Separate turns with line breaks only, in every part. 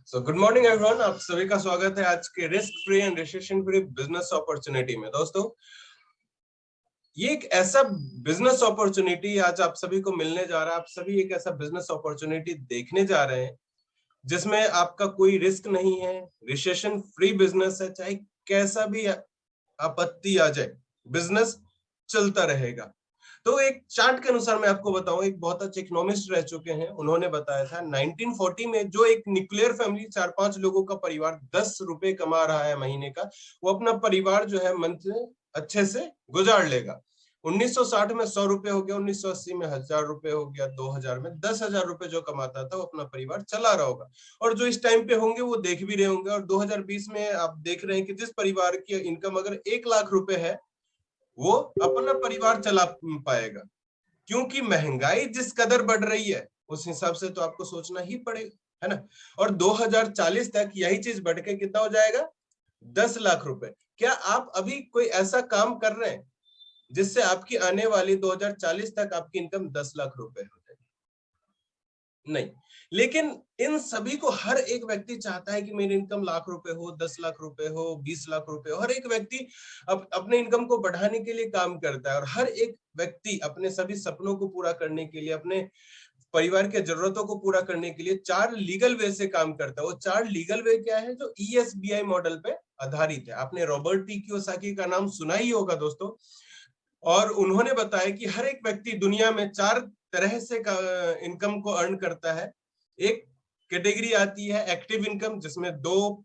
So good morning everyone, आप सभी का स्वागत है आज के risk free and recession free business opportunity में। दोस्तों, ये एक ऐसा बिजनेस अपॉर्चुनिटी आज आप सभी को मिलने जा रहा है। आप सभी एक ऐसा बिजनेस अपॉर्चुनिटी देखने जा रहे हैं जिसमें आपका कोई रिस्क नहीं है, रिसेशन फ्री बिजनेस है। चाहे कैसा भी आपत्ति आ जाए, बिजनेस चलता रहेगा। तो एक चार्ट के अनुसार मैं आपको बताऊं, एक बहुत अच्छे इकोनॉमिस्ट रह चुके हैं, उन्होंने बताया था 1940 में जो एक न्यूक्लियर फैमिली 4-5 लोगों का परिवार 10 रुपए कमा रहा है महीने का, वो अपना परिवार जो है मंथ में अच्छे से गुजार लेगा। 1960 में 100 रुपए हो गया, 1980 में 1000 रुपए हो गया, 2000 में 10,000 रुपए जो कमाता था वो अपना परिवार चला रहा होगा। और जो इस टाइम पे होंगे वो देख भी रहे होंगे। और 2020 में आप देख रहे हैं कि जिस परिवार की इनकम अगर 1 लाख रुपए है, वो अपना परिवार चला पाएगा। क्योंकि महंगाई जिस कदर बढ़ रही है उस हिसाब से तो आपको सोचना ही पड़ेगा, है ना। और 2040 तक यही चीज बढ़ के कितना हो जाएगा? 10 लाख रुपए। क्या आप अभी कोई ऐसा काम कर रहे हैं जिससे आपकी आने वाली 2040 तक आपकी इनकम 10 लाख रुपए हो जाए? नहीं। लेकिन इन सभी को हर एक व्यक्ति चाहता है कि मेरी इनकम लाख रुपए हो, 10 लाख रुपए हो, 20 लाख रुपए हो। हर एक व्यक्ति अपने इनकम को बढ़ाने के लिए काम करता है और हर एक व्यक्ति अपने सभी सपनों को पूरा करने के लिए, अपने परिवार के जरूरतों को पूरा करने के लिए 4 लीगल वे से काम करता है। वो 4 लीगल वे क्या है? जो ESBI मॉडल पे आधारित है। आपने रॉबर्ट टी कियोसाकी का नाम सुना ही होगा दोस्तों। और उन्होंने बताया कि हर एक व्यक्ति दुनिया में 4 तरह से इनकम को अर्न करता है। एक कैटेगरी आती है एक्टिव इनकम, जिसमें 2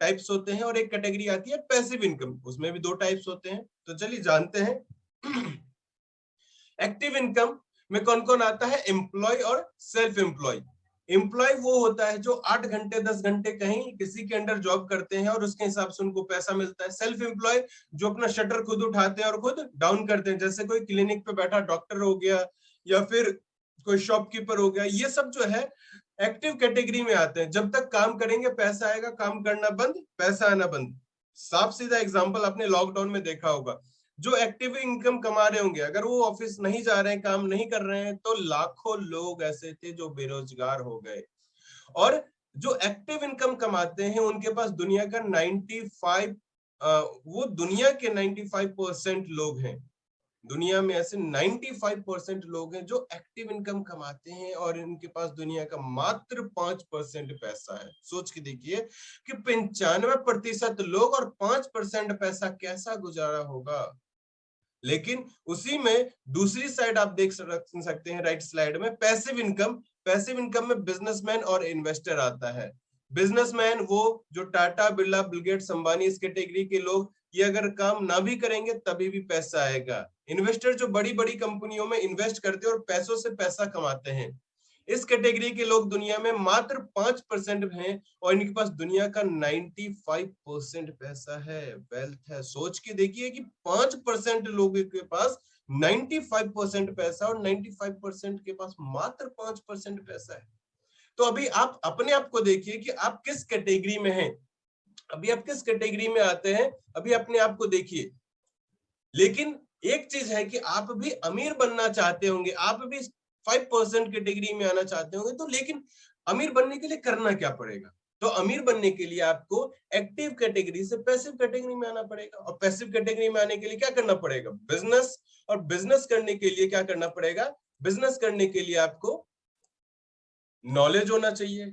टाइप्स होते हैं, और एक कैटेगरी आती है पैसिव इनकम, उसमें भी 2 टाइप्स होते हैं। तो चलिए जानते हैं। एक्टिव इनकम में कौन कौन आता है? एम्प्लॉय और सेल्फ एम्प्लॉय। एम्प्लॉय वो होता है जो 8 घंटे 10 घंटे कहीं किसी के अंडर जॉब करते हैं और उसके हिसाब से उनको पैसा मिलता है। सेल्फ एम्प्लॉय जो अपना शटर खुद उठाते हैं और खुद डाउन करते हैं, जैसे कोई क्लिनिक पे बैठा डॉक्टर हो गया या फिर कोई शॉपकीपर हो गया। ये सब जो है एक्टिव कैटेगरी में आते हैं। जब तक काम करेंगे पैसा आएगा, काम करना बंद पैसा आना बंद। साफ सीधा एग्जांपल आपने लॉकडाउन में देखा होगा। जो एक्टिव इनकम कमा रहे होंगे, अगर वो ऑफिस नहीं जा रहे हैं, काम नहीं कर रहे हैं, तो लाखों लोग ऐसे थे जो बेरोजगार हो गए। और जो एक्टिव इनकम कमाते हैं उनके पास दुनिया का 95 वो दुनिया के 95% लोग हैं। दुनिया में ऐसे 95% लोग हैं जो एक्टिव इनकम कमाते हैं और इनके पास दुनिया का मात्र 5% पैसा है। सोच के देखिए कि 95% लोग और 5% पैसा कैसा गुजारा होगा। लेकिन उसी में दूसरी साइड आप देख सकते हैं राइट स्लाइड में, पैसिव इनकम। पैसिव इनकम में बिजनेसमैन और इन्वेस्टर आता है। बिजनेसमैन वो जो टाटा, बिरला, बिल गेट्स, अंबानी, इस कैटेगरी के लोग, ये अगर काम ना भी करेंगे तभी भी पैसा आएगा। इन्वेस्टर जो बड़ी बड़ी कंपनियों में इन्वेस्ट करते हैं और पैसों से पैसा कमाते हैं। इस कैटेगरी के लोग दुनिया में मात्र 5% हैं और इनके पास दुनिया का 95% पैसा है, वेल्थ है। सोच के देखिए कि 5% लोगों के पास 95% पैसा और 95% के पास मात्र 5% पैसा है। तो अभी आप अपने आप को देखिए कि आप किस कैटेगरी में हैं। अभी आप किस कैटेगरी में आते हैं, अभी अपने आप को देखिए। लेकिन एक चीज है कि आप भी अमीर बनना चाहते होंगे, आप भी 5% कैटेगरी में आना चाहते होंगे। तो लेकिन अमीर बनने के लिए करना क्या पड़ेगा? तो अमीर बनने के लिए आपको एक्टिव कैटेगरी से पैसिव कैटेगरी में आना पड़ेगा। और पैसिव कैटेगरी में आने के लिए क्या करना पड़ेगा? बिजनेस। और बिजनेस करने के लिए क्या करना पड़ेगा? बिजनेस करने के लिए आपको नॉलेज होना चाहिए,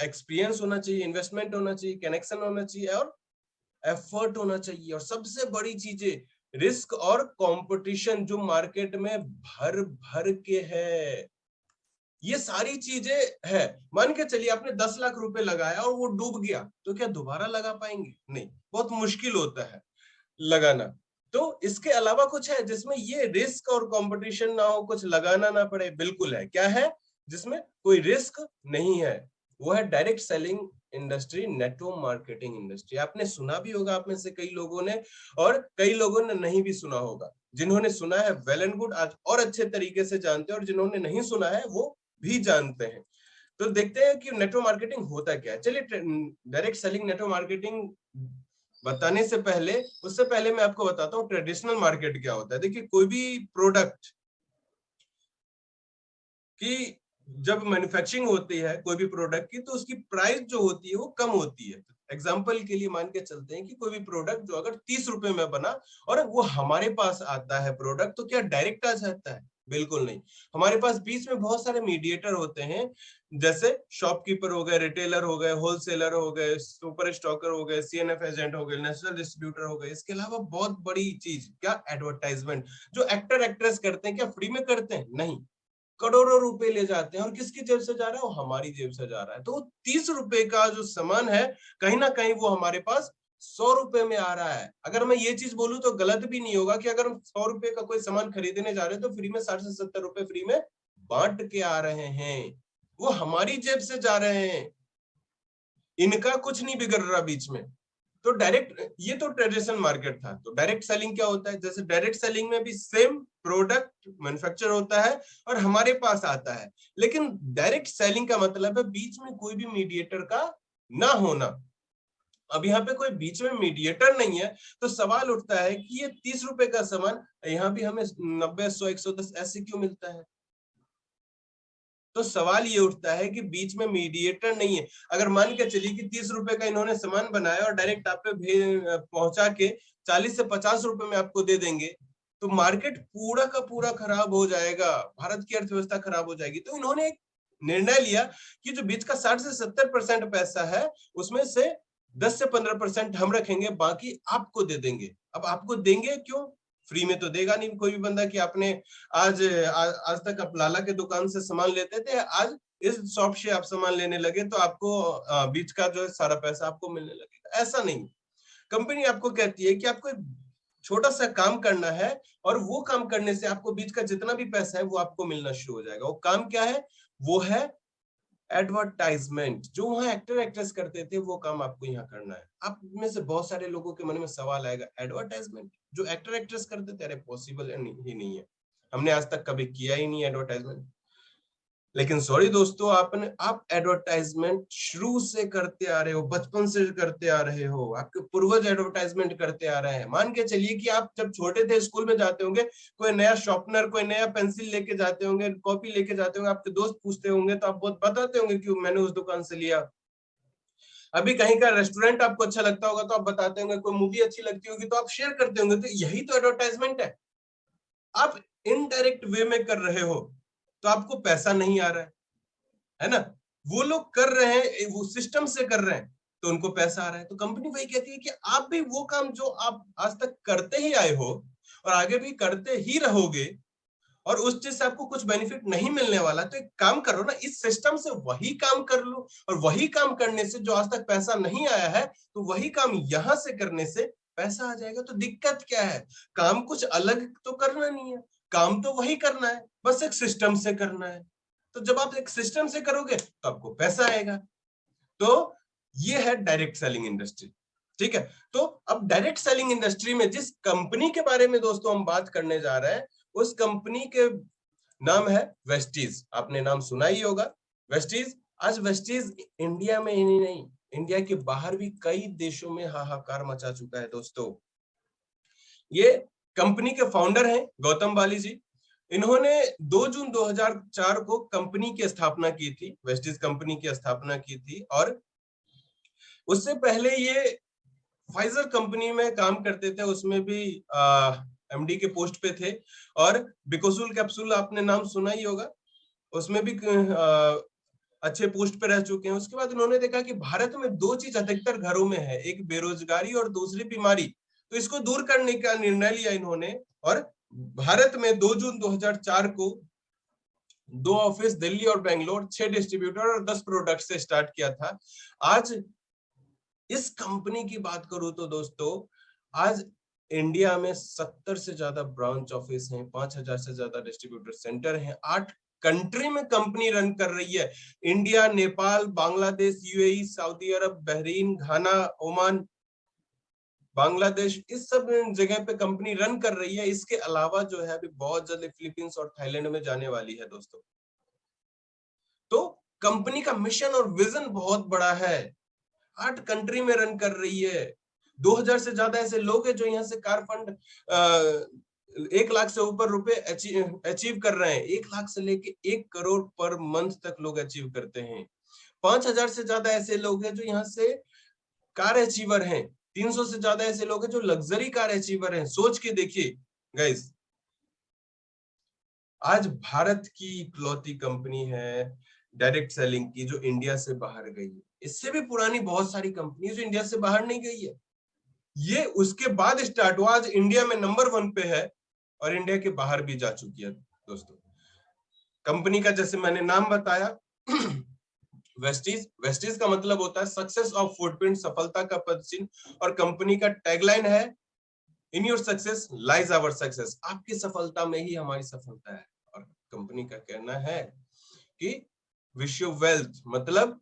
एक्सपीरियंस होना चाहिए, इन्वेस्टमेंट होना चाहिए, कनेक्शन होना चाहिए और एफर्ट होना चाहिए। और सबसे बड़ी चीजें रिस्क और कंपटीशन जो मार्केट में भर भर के है। ये सारी चीजें है। मान के चलिए आपने 10 लाख रुपए लगाया और वो डूब गया, तो क्या दोबारा लगा पाएंगे? नहीं, बहुत मुश्किल होता है लगाना। तो इसके अलावा कुछ है जिसमें ये रिस्क और कंपटीशन ना हो, कुछ लगाना ना पड़े? बिल्कुल है। क्या है जिसमें कोई रिस्क नहीं है? वो है direct selling industry, network marketing industry. आपने सुना भी होगा, आप में से कई लोगों ने, और कई लोगों ने नहीं भी सुना होगा। जिन्होंने सुना है वेल एंड गुड, आज और अच्छे तरीके से जानते हैं, और जिन्होंने नहीं सुना है वो भी जानते हैं। तो देखते हैं कि नेटवर्क मार्केटिंग होता क्या है। चलिए, डायरेक्ट सेलिंग नेटवर्क मार्केटिंग बताने से पहले, उससे पहले मैं आपको बताता हूँ ट्रेडिशनल मार्केट क्या होता है। देखिए, कोई भी प्रोडक्ट की जब मैन्युफैक्चरिंग होती है कोई भी प्रोडक्ट की, तो उसकी प्राइस जो होती है वो कम होती है। एग्जाम्पल के लिए मान के चलते हैं कि कोई भी प्रोडक्ट जो अगर 30 रुपए में बना और वो हमारे पास आता है प्रोडक्ट, तो क्या डायरेक्ट आ जाता है? बिल्कुल नहीं। हमारे पास बीच में बहुत सारे मीडिएटर होते हैं, जैसे शॉपकीपर हो गए, रिटेलर हो गए, होलसेलर हो गए, सुपर स्टॉकर हो गए, सीएनएफ एजेंट हो गए, नेशनल डिस्ट्रीब्यूटर हो गए। इसके अलावा बहुत बड़ी चीज क्या, एडवर्टाइजमेंट। जो एक्टर एक्ट्रेस करते हैं, क्या फ्री में करते हैं? नहीं, करोड़ों रुपए ले जाते हैं। और किसकी जेब से जा रहा है? वो हमारी जेब से जा रहा है। तो 30 रुपए का जो सामान है, कहीं ना कहीं वो हमारे पास 100 रुपए में आ रहा है। अगर मैं ये चीज बोलूं तो गलत भी नहीं होगा कि अगर हम 100 रुपए का कोई सामान खरीदने जा रहे हैं तो फ्री में 60 से 70 रुपए फ्री में बांट के आ रहे हैं, वो हमारी जेब से जा रहे हैं। इनका कुछ नहीं बिगड़ रहा बीच में। तो डायरेक्ट, ये तो ट्रेडिशनल मार्केट था। तो डायरेक्ट सेलिंग क्या होता है? जैसे डायरेक्ट सेलिंग में भी सेम प्रोडक्ट मैन्युफैक्चर होता है और हमारे पास आता है, लेकिन डायरेक्ट सेलिंग का मतलब है बीच में कोई भी मीडिएटर का ना होना। अब यहाँ पे कोई बीच में मीडिएटर नहीं है, तो सवाल उठता है कि ये 30 रुपए का सामान यहाँ भी हमें 90, 100, 110 ऐसे क्यों मिलता है? तो सवाल ये उठता है कि बीच में मीडिएटर नहीं है। अगर मान के चलिए कि 30 रुपए का इन्होंने सामान बनाया और डायरेक्ट आप पे पहुंचा के 40 से 50 रुपए में आपको दे देंगे, तो मार्केट पूरा का पूरा खराब हो जाएगा, भारत की अर्थव्यवस्था खराब हो जाएगी। तो इन्होंने एक निर्णय लिया कि जो बीच का 60 से 70% पैसा है, उसमें से 10 से 15% हम रखेंगे, बाकी आपको दे देंगे। अब आपको देंगे क्यों? फ्री में तो देगा नहीं कोई भी बंदा कि आपने आज तक आप लाला के दुकान से सामान लेते थे, आज इस शॉप से आप सामान लेने लगे तो आपको बीच का जो है सारा पैसा आपको मिलने लगेगा। ऐसा नहीं। कंपनी आपको कहती है कि आपको एक छोटा सा काम करना है और वो काम करने से आपको बीच का जितना भी पैसा है वो आपको मिलना शुरू हो जाएगा। वो काम क्या है? वो है एडवर्टाइजमेंट। जो वहां एक्टर एक्ट्रेस करते थे वो काम आपको यहाँ करना है। आप में से बहुत सारे लोगों के मन में सवाल आएगा, एडवर्टाइजमेंट जो एक्टर एक्ट्रेस करते थे, अरे पॉसिबल ही नहीं है, हमने आज तक कभी किया ही नहीं एडवर्टाइजमेंट। लेकिन सॉरी दोस्तों, आप एडवर्टाइजमेंट शुरू से करते आ रहे हो, बचपन से करते आ रहे हो, आपके पूर्वज एडवर्टाइजमेंट करते आ रहे हैं। मान के चलिए कि आप जब छोटे थे स्कूल में जाते होंगे, कोई नया शॉर्पनर, कोई नया पेंसिल लेके जाते होंगे, कॉपी लेके जाते होंगे, आपके दोस्त पूछते होंगे तो आप बहुत बताते होंगे कि मैंने उस दुकान से लिया। अभी कहीं का रेस्टोरेंट आपको अच्छा लगता होगा तो आप बताते होंगे, कोई मूवी अच्छी लगती होगी तो आप शेयर करते होंगे। तो यही तो एडवर्टाइजमेंट है। आप इनडायरेक्ट वे में कर रहे हो तो आपको पैसा नहीं आ रहा है ना? वो लोग कर रहे हैं, वो सिस्टम से कर रहे हैं तो उनको पैसा आ रहा है। तो कंपनी वही कहती है कि आप भी वो काम जो आप आज तक करते ही आए हो और आगे भी करते ही रहोगे और उस चीज से आपको कुछ बेनिफिट नहीं मिलने वाला, तो एक काम करो ना, इस सिस्टम से वही काम कर लो। और वही काम करने से जो आज तक पैसा नहीं आया है, तो वही काम यहां से करने से पैसा आ जाएगा। तो दिक्कत क्या है? काम कुछ अलग तो करना नहीं है, काम तो वही करना है, बस एक सिस्टम से करना है। तो जब आप एक सिस्टम से करोगे तो आपको पैसा आएगा। तो ये है डायरेक्ट सेलिंग इंडस्ट्री। ठीक है। तो अब डायरेक्ट सेलिंग इंडस्ट्री में जिस कंपनी के बारे में दोस्तों हम बात करने जा रहे हैं, उस कंपनी के नाम है वेस्टीज। आपने नाम सुना ही होगा, वेस्टीज। आज वेस्टीज इंडिया में ही नहीं, इंडिया के बाहर भी कई देशों में हाहाकार मचा चुका है दोस्तों। ये कंपनी के फाउंडर हैं गौतम बाली जी। इन्होंने 2 जून 2004 को कंपनी की स्थापना की थी, वेस्टीज कंपनी की स्थापना की थी। और उससे पहले ये फाइजर कंपनी में काम करते थे, उसमें भी एमडी के पोस्ट पे थे। और बिकोसुल कैप्सूल आपने नाम सुना ही होगा, उसमें भी अच्छे पोस्ट पे रह चुके हैं। उसके बाद उन्होंने देखा कि भारत में 2 चीज अधिकतर घरों में है, एक बेरोजगारी और दूसरी बीमारी। तो इसको दूर करने का निर्णय लिया इन्होंने और भारत में 2 जून 2004 को 2 ऑफिस दिल्ली और बेंगलोर, 6 डिस्ट्रीब्यूटर और 10 प्रोडक्ट से स्टार्ट किया था। आज इस कंपनी की बात करूं तो दोस्तों, आज इंडिया में 70 से ज्यादा ब्रांच ऑफिस हैं, 5000 से ज्यादा डिस्ट्रीब्यूटर सेंटर हैं, 8 कंट्री में कंपनी रन कर रही है। India, Nepal, Bangladesh, UAE, Saudi Arabia, Bahrain, Ghana, Oman, Bangladesh, इस सब जगह पे कंपनी रन कर रही है। इसके अलावा जो है अभी बहुत जल्द फिलीपींस और थाईलैंड में जाने वाली है दोस्तों। तो कंपनी का मिशन और विजन बहुत बड़ा है, 8 कंट्री में रन कर रही है। 2000 से ज्यादा ऐसे लोग हैं जो यहाँ से कार फंड 1 लाख से ऊपर रुपए अचीव कर रहे हैं। 1 लाख से लेके 1 करोड़ पर मंथ तक लोग अचीव करते हैं। 5,000 से ज्यादा ऐसे लोग हैं जो यहाँ से कार अचीवर हैं। 300 से ज्यादा ऐसे लोग हैं जो लग्जरी कार अचीवर हैं। सोच के देखिए गाइस, आज भारत की इकलौती कंपनी है डायरेक्ट सेलिंग की जो इंडिया से बाहर गई है। इससे भी पुरानी बहुत सारी कंपनी जो इंडिया से बाहर नहीं गई है। ये उसके बाद स्टार्ट हुआ, आज इंडिया में नंबर 1 पे है और इंडिया के बाहर भी जा चुकी है। दोस्तों, कंपनी का जैसे मैंने नाम बताया वेस्टीज, वेस्टीज का मतलब होता है सक्सेस ऑफ फुटप्रिंट, सफलता का पदचिन्ह। और कंपनी का टैगलाइन है in your success lies our success, आपकी सफलता में ही हमारी सफलता है। और कंपनी का कहना है कि विश यू वेल्थ, मतलब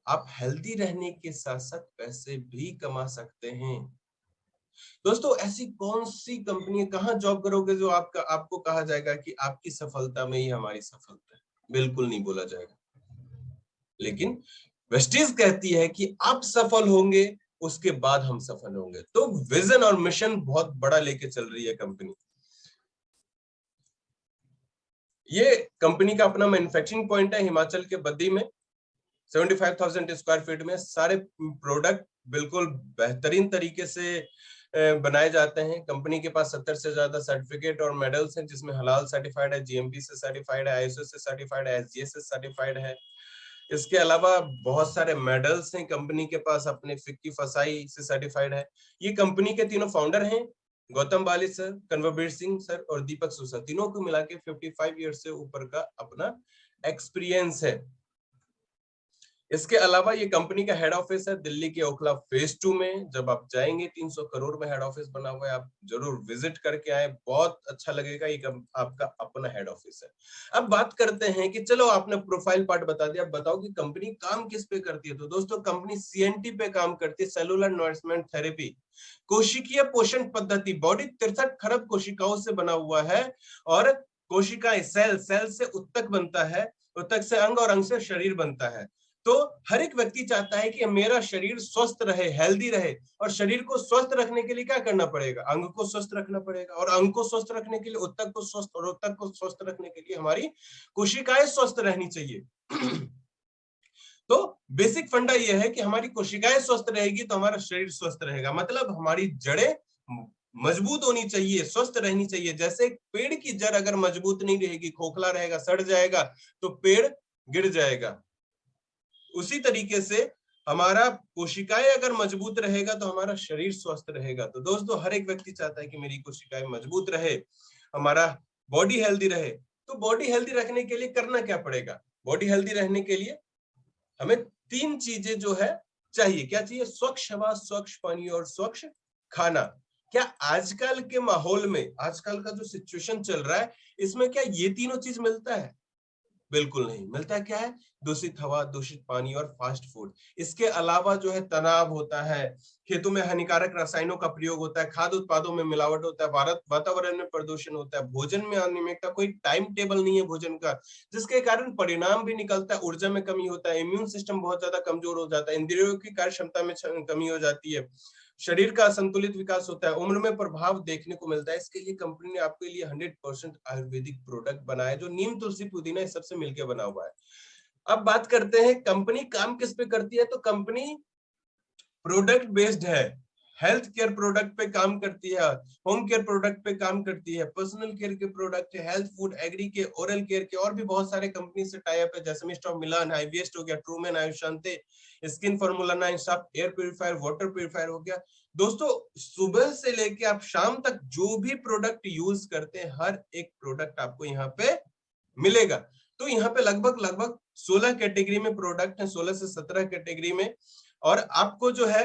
आप हेल्दी रहने के साथ साथ पैसे भी कमा सकते हैं। दोस्तों, ऐसी कौन सी कंपनी, कहां जॉब करोगे जो आपको कहा जाएगा कि आपकी सफलता में ही हमारी सफलता है? बिल्कुल नहीं बोला जाएगा। लेकिन वेस्टीज कहती है कि आप सफल होंगे उसके बाद हम सफल होंगे। तो विजन और मिशन बहुत बड़ा लेके चल रही है कंपनी। ये कंपनी का अपना मैन्युफैक्चरिंग पॉइंट है हिमाचल के बद्दी में। 75,000 स्क्वायर फीट में सारे प्रोडक्ट बिल्कुल बेहतरीन तरीके से बनाए जाते हैं। कंपनी के पास 70 से ज्यादा सर्टिफिकेट और मेडल्स हैं, जिसमें हलाल सर्टिफाइड है, जीएमपी से सर्टिफाइड है, आईएसओ से सर्टिफाइड है, एसजीएस से सर्टिफाइड है। इसके अलावा बहुत सारे मेडल्स हैं कंपनी के पास, अपने फिक्की फसाई से सर्टिफाइड है। ये कंपनी के तीनों फाउंडर हैं, गौतम बाली सर, कन्वरबीर सिंह सर और दीपक सुसा। तीनों को मिला के 55 ईयर से ऊपर का अपना एक्सपीरियंस है। इसके अलावा ये कंपनी का हेड ऑफिस है दिल्ली के ओखला फेज 2 में। जब आप जाएंगे 300 करोड़ में हेड ऑफिस बना हुआ है, आप जरूर विजिट करके आए, बहुत अच्छा लगेगा। ये आपका अपना हेड ऑफिस है। अब बात करते हैं कि चलो आपने प्रोफाइल पार्ट बता दिया, अब बताओ कि कंपनी काम किस पे करती है। तो दोस्तों, कंपनी सीएनटी पे काम करती है, सेलुलर नरिशमेंट थेरेपी, कोशिकीय पोषण पद्धति। बॉडी 63 खरब कोशिकाओं से बना हुआ है और कोशिकाएं सेल से उत्तक बनता है, उत्तक से अंग और अंग से शरीर बनता है। तो हर एक व्यक्ति चाहता है कि मेरा शरीर स्वस्थ रहे, हेल्दी रहे। और शरीर को स्वस्थ रखने के लिए क्या करना पड़ेगा? अंग को स्वस्थ रखना पड़ेगा। और अंग को स्वस्थ रखने के लिए उत्तक को स्वस्थ, और उत्तक को स्वस्थ रखने के लिए हमारी कोशिकाएं स्वस्थ रहनी चाहिए। तो बेसिक फंडा यह है कि हमारी कोशिकाएं स्वस्थ रहेगी तो हमारा शरीर स्वस्थ रहेगा। मतलब हमारी जड़ें मजबूत होनी चाहिए, स्वस्थ रहनी चाहिए। जैसे पेड़ की जड़ अगर मजबूत नहीं रहेगी, खोखला रहेगा, सड़ जाएगा, तो पेड़ गिर जाएगा। उसी तरीके से हमारा कोशिकाएं अगर मजबूत रहेगा तो हमारा शरीर स्वस्थ रहेगा। तो दोस्तों, हर एक व्यक्ति चाहता है कि मेरी कोशिकाएं मजबूत रहे, हमारा बॉडी हेल्दी रहे। तो बॉडी हेल्दी रखने के लिए करना क्या पड़ेगा? बॉडी हेल्दी रहने के लिए हमें 3 चीजें जो है चाहिए। क्या चाहिए? स्वच्छ हवा, स्वच्छ पानी और स्वच्छ खाना। क्या आजकल के माहौल में, आजकल का जो सिचुएशन चल रहा है, इसमें क्या ये तीनों चीज मिलता है? बिल्कुल नहीं मिलता। क्या है? दूषित हवा, दूषित पानी और फास्ट फूड। इसके अलावा जो है तनाव होता है, खेतों में हानिकारक रसायनों का प्रयोग होता है, खाद्य उत्पादों में मिलावट होता है, वातावरण में प्रदूषण होता है, भोजन में अनियमितता, कोई टाइम टेबल नहीं है भोजन का, जिसके कारण परिणाम भी निकलता है, ऊर्जा में कमी होता है, इम्यून सिस्टम बहुत ज्यादा कमजोर हो जाता है, इंद्रियों की कार्य क्षमता में कमी हो जाती है, शरीर का असंतुलित विकास होता है, उम्र में प्रभाव देखने को मिलता है। इसके लिए कंपनी ने आपके लिए 100% आयुर्वेदिक प्रोडक्ट बनाया जो नीम, तुलसी, पुदीना इस सबसे मिलकर बना हुआ है। अब बात करते हैं कंपनी काम किस पे करती है। तो कंपनी प्रोडक्ट बेस्ड है, हेल्थ केयर प्रोडक्ट पे काम करती है, होम केयर प्रोडक्ट पे काम करती है, पर्सनल केयर के प्रोडक्ट है, हेल्थ फूड, एग्री के, ओरल केयर के, और भी बहुत सारे कंपनी से टाई अप है, जैसे मिस्ट ऑफ मिलान, हाईवेस्ट हो गया, ट्रूमेन, आयुष शांति, स्किन फार्मूला 9, सब एयर प्यूरिफायर, वाटर प्यूरिफायर हो गया। दोस्तों, सुबह से लेके आप शाम तक जो भी प्रोडक्ट यूज करते हैं, हर एक प्रोडक्ट आपको यहाँ पे मिलेगा। तो यहाँ पे लगभग 16 कैटेगरी में प्रोडक्ट है, 16 से 17 कैटेगरी में। और आपको जो है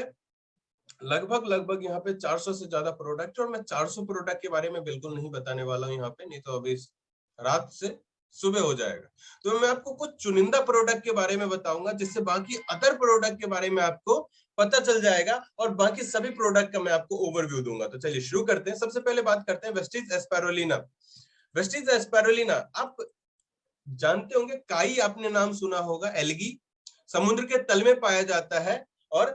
लगभग यहाँ पे 400 से ज्यादा प्रोडक्ट, और मैं 400 प्रोडक्ट के बारे में बिल्कुल नहीं बताने वाला हूँ यहाँ पे, नहीं तो अभी रात से सुबह हो जाएगा। तो मैं आपको कुछ चुनिंदा प्रोडक्ट के बारे में बताऊंगा, जिससे बाकी अदर प्रोडक्ट के बारे में आपको पता चल जाएगा, और बाकी सभी प्रोडक्ट का मैं आपको ओवरव्यू दूंगा। तो चलिए शुरू करते हैं। सबसे पहले बात करते हैं वेस्टीज एस्पैरुलिना। वेस्टीज एस्पैरुलिना आप जानते होंगे, काई आपने नाम सुना होगा, एल्गी, समुद्र के तल में पाया जाता है और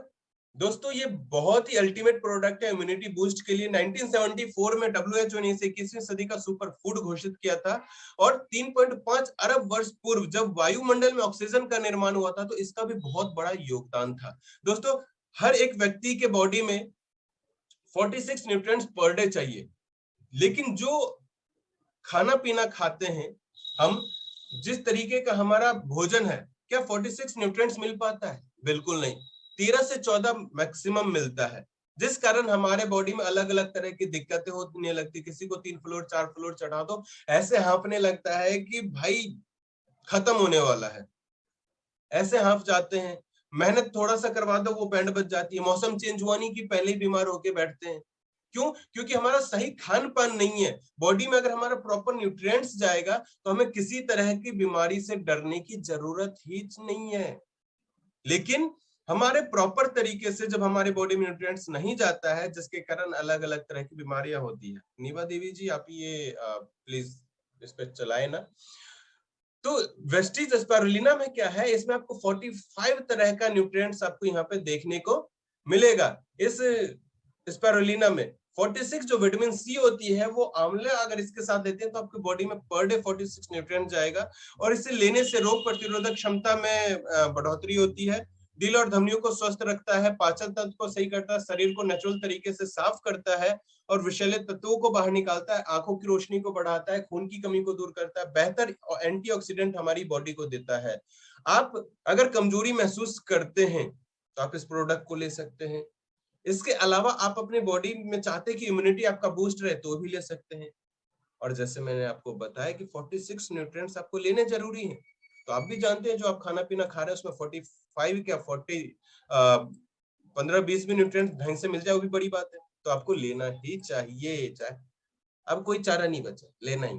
दोस्तों ये बहुत ही अल्टीमेट प्रोडक्ट है इम्यूनिटी बूस्ट के लिए। 1974 में WHO ने इसे 21वीं सदी का सुपर फूड घोषित किया था और 3.5 अरब वर्ष पूर्व जब वायुमंडल में ऑक्सीजन का निर्माण हुआ था तो इसका भी बहुत बड़ा योगदान था। दोस्तों हर एक व्यक्ति के बॉडी में 46 न्यूट्रिएंट्स पर डे चाहिए, लेकिन जो खाना पीना खाते हैं हम, जिस तरीके का हमारा भोजन है, क्या 46 न्यूट्रिएंट्स मिल पाता है? बिल्कुल नहीं। 13 से 14 मैक्सिमम मिलता है, जिस कारण हमारे बॉडी में अलग अलग तरह की दिक्कतें होने लगती। किसी को 3 फ्लोर 4 फ्लोर चढ़ा दो, ऐसे हाँफने लगता है कि भाई खत्म होने वाला है, ऐसे हाँफ जाते हैं। मेहनत थोड़ा सा करवा दो वो बैंड बज जाती है। मौसम चेंज हुआ नहीं कि पहले ही बीमार होके बैठते हैं। क्यों? क्योंकि हमारा सही खान पान नहीं है। बॉडी में अगर हमारा प्रॉपर न्यूट्रिएंट्स जाएगा तो हमें किसी तरह की बीमारी से डरने की जरूरत ही नहीं है। लेकिन हमारे प्रॉपर तरीके से जब हमारे बॉडी में न्यूट्रिएंट्स नहीं जाता है, जिसके कारण अलग अलग तरह की बीमारियां होती है। नीवा देवी जी आप ये प्लीज इस पे चलाए ना। तो वेस्टीज एस्पारुलिना में क्या है, इसमें आपको 45 तरह का न्यूट्रिएंट्स आपको यहाँ पे देखने को मिलेगा। इस एस्पारुलिना में 46 जो विटामिन सी होती है वो आंवले अगर इसके साथ देते हैं तो आपकी बॉडी में पर डे 46 न्यूट्रिएंट जाएगा और इसे लेने से रोग प्रतिरोधक क्षमता में बढ़ोतरी होती है, दिल और धमनियों को स्वस्थ रखता है, पाचन तंत्र को सही करता है, शरीर को नेचुरल तरीके से साफ करता है और विषैले तत्वों को बाहर निकालता है, आंखों की रोशनी को बढ़ाता है, खून की कमी को दूर करता है, बेहतर एंटीऑक्सीडेंट हमारी बॉडी को देता है। आप अगर कमजोरी महसूस करते हैं तो आप इस प्रोडक्ट को ले सकते हैं। इसके अलावा आप अपने बॉडी में चाहते हैं कि इम्यूनिटी आपका बूस्ट रहे तो भी ले सकते हैं। और जैसे मैंने आपको बताया कि 46 न्यूट्रिएंट्स आपको लेने जरूरी हैं, तो आप भी जानते हैं जो आप खाना पीना खा रहे हैं उसमें 45 क्या 15-20 भी न्यूट्रिएंट्स ढंग से मिल जाए वो भी बड़ी बात है। तो आपको लेना ही चाहिए, चाहे अब कोई चारा नहीं बचा, लेना ही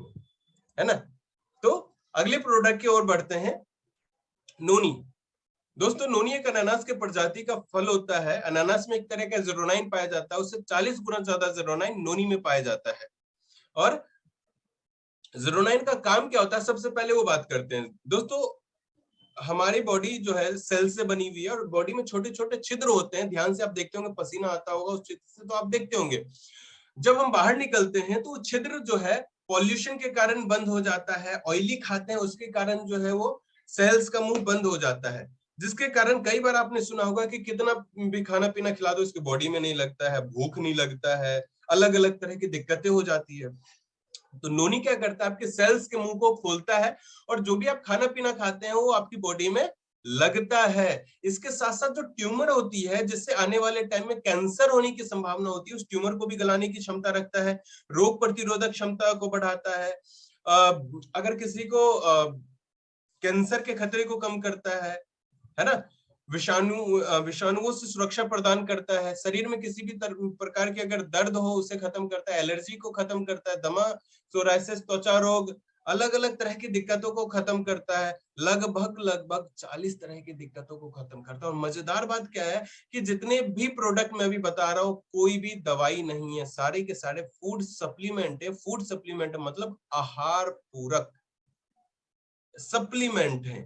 है ना। तो अगले प्रोडक्ट की ओर बढ़ते हैं, नोनी। दोस्तों नोनी एक अनानास के प्रजाति का फल होता है। अनानास में एक तरह का जेरोनाइन पाया जाता है, उससे 40 गुना ज्यादा जेरोनाइन नोनी में पाया जाता है। और जेरोनाइन का काम क्या होता है, सबसे पहले वो बात करते हैं। दोस्तों हमारी बॉडी जो है सेल से बनी हुई है और बॉडी में छोटे छोटे छिद्र होते हैं। ध्यान से आप देखते होंगे, पसीना आता होगा उस छिद्र से, तो आप देखते होंगे जब हम बाहर निकलते हैं तो छिद्र जो है पॉल्यूशन के कारण बंद हो जाता है, ऑयली खाते हैं उसके कारण जो है वो सेल्स का मुंह बंद हो जाता है, जिसके कारण कई बार आपने सुना होगा कि कितना भी खाना पीना खिला दो इसकी बॉडी में नहीं लगता है, भूख नहीं लगता है, अलग अलग तरह की दिक्कतें हो जाती है। तो नोनी क्या करता है, आपके सेल्स के मुंह को खोलता है और जो भी आप खाना पीना खाते हैं वो आपकी बॉडी में लगता है। इसके साथ साथ जो ट्यूमर होती है, जिससे आने वाले टाइम में कैंसर होने की संभावना होती है, उस ट्यूमर को भी गलाने की क्षमता रखता है, रोग प्रतिरोधक क्षमता को बढ़ाता है, अगर किसी को कैंसर के खतरे को कम करता है ना, विषाणुओं से सुरक्षा प्रदान करता है, शरीर में किसी भी प्रकार के अगर दर्द हो उसे खत्म करता है, एलर्जी को खत्म करता है, दमा, सोराइसिस, त्वचा रोग, अलग अलग तरह की दिक्कतों को खत्म करता है, लगभग 40 तरह की दिक्कतों को खत्म करता है। और मजेदार बात क्या है कि जितने भी प्रोडक्ट मैं अभी बता रहा हूँ कोई भी दवाई नहीं है, सारे के सारे फूड सप्लीमेंट है। फूड सप्लीमेंट मतलब आहार पूरक सप्लीमेंट है।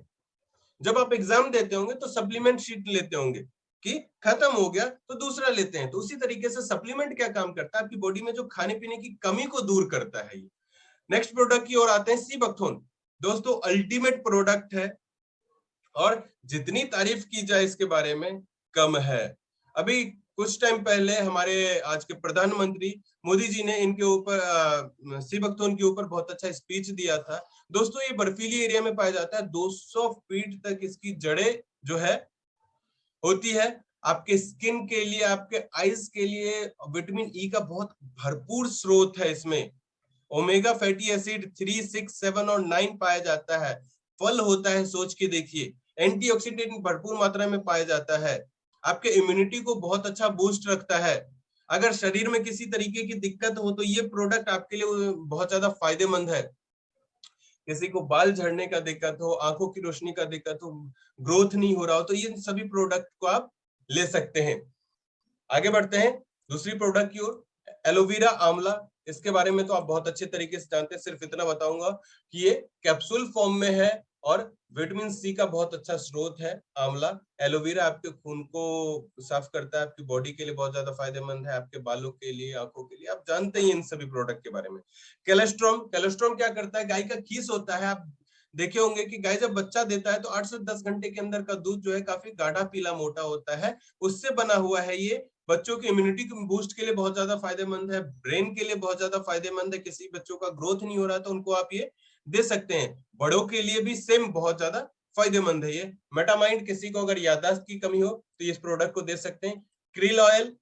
जब आप एग्जाम देते होंगे तो सप्लीमेंट शीट लेते होंगे कि खत्म हो गया तो दूसरा लेते हैं, तो उसी तरीके से सप्लीमेंट क्या काम करता है, आपकी बॉडी में जो खाने पीने की कमी को दूर करता है। ये नेक्स्ट प्रोडक्ट की ओर आते हैं, सीबकथोन। दोस्तों अल्टीमेट प्रोडक्ट है और जितनी तारीफ की जाए इसके बारे में कम है। अभी कुछ टाइम पहले हमारे आज के प्रधानमंत्री मोदी जी ने इनके ऊपर सीबकथोन के ऊपर बहुत अच्छा स्पीच दिया था। दोस्तों ये बर्फीली एरिया में पाया जाता है, 200 फीट तक इसकी जड़ें जो है होती है। आपके स्किन के लिए, आपके आईज के लिए विटामिन ई का बहुत भरपूर स्रोत है इसमें। ओमेगा फैटी एसिड 3, 6, 7 और 9 पाया जाता है। फल होता है, सोच के देखिए। एंटीऑक्सीडेंट भरपूर मात्रा में पाया जाता है, आपके इम्यूनिटी को बहुत अच्छा बूस्ट रखता है। अगर शरीर में किसी तरीके की दिक्कत हो तो ये प्रोडक्ट आपके लिए बहुत ज्यादा फायदेमंद है। किसी को बाल झड़ने का दिक्कत हो, आंखों की रोशनी का दिक्कत हो, ग्रोथ नहीं हो रहा हो, तो ये सभी प्रोडक्ट को आप ले सकते हैं। आगे बढ़ते हैं दूसरी प्रोडक्ट की ओर, एलोवेरा आंवला। इसके बारे में तो आप बहुत अच्छे तरीके से जानते हैं, सिर्फ इतना बताऊंगा कि ये कैप्सूल फॉर्म में है और विटामिन सी का बहुत अच्छा स्रोत है आंवला। एलोवेरा आपके खून को साफ करता है, आपकी बॉडी के लिए बहुत ज्यादा फायदेमंद है, आपके बालों के लिए, आंखों के लिए, आप जानते ही इन सभी प्रोडक्ट के बारे में। कोलेस्ट्रॉम, कोलेस्ट्रॉम क्या करता है, गाय का खीस होता है, आप देखे होंगे कि गाय जब बच्चा देता है तो 8 से 10 घंटे के अंदर का दूध जो है काफी गाढ़ा पीला मोटा होता है, उससे बना हुआ है ये। बच्चों की इम्यूनिटी बूस्ट के लिए बहुत ज्यादा फायदेमंद है, ब्रेन के लिए बहुत ज्यादा फायदेमंद है, किसी बच्चों का ग्रोथ नहीं हो रहा तो उनको आप ये दे सकते हैं। बड़ों के लिए भी सेम बहुत ज्यादा फायदेमंद है ये। मेटामाइंड, किसी को अगर याददाश्त की कमी हो तो इस प्रोडक्ट को दे सकते हैं। क्रिल ऑयल,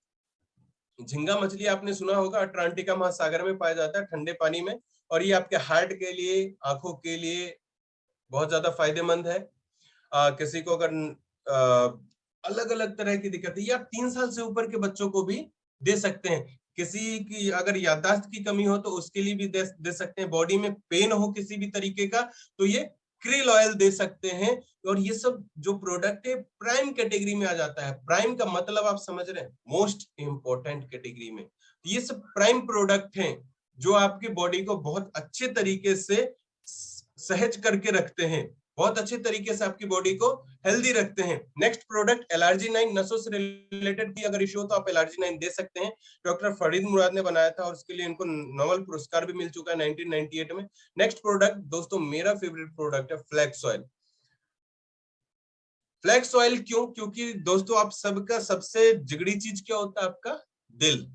झींगा मछली आपने सुना होगा, अटलांटिका महासागर में पाया जाता है ठंडे पानी में, और ये आपके हार्ट के लिए, आंखों के लिए बहुत ज्यादा फायदेमंद है। किसी को अगर अलग अलग तरह की दिक्कत है, या 3 साल से ऊपर के बच्चों को भी दे सकते हैं। किसी की अगर याददाश्त की कमी हो तो उसके लिए भी दे सकते हैं। बॉडी में पेन हो किसी भी तरीके का तो ये क्रिल ऑयल दे सकते हैं। और ये सब जो प्रोडक्ट है प्राइम कैटेगरी में आ जाता है। प्राइम का मतलब आप समझ रहे हैं, मोस्ट इंपॉर्टेंट कैटेगरी में। ये सब प्राइम प्रोडक्ट हैं जो आपकी बॉडी को बहुत अच्छे तरीके से सहज करके रखते हैं, बहुत अच्छे तरीके से आपकी बॉडी को हेल्दी रखते हैं। नेक्स्ट प्रोडक्ट एलर्जी-9, नसों से रिलेटेड भी अगर इश्यू हो तो आप एलर्जी-9 दे सकते हैं। डॉक्टर फरीद मुराद ने बनाया था और उसके लिए इनको नोबेल पुरस्कार भी मिल चुका है 1998 में। नेक्स्ट प्रोडक्ट दोस्तों मेरा फेवरेट प्रोडक्ट है फ्लैक्स ऑयल। फ्लैक्स ऑयल क्यों? क्योंकि दोस्तों आप सबका सबसे जिगड़ी चीज क्या होता है? आपका दिल।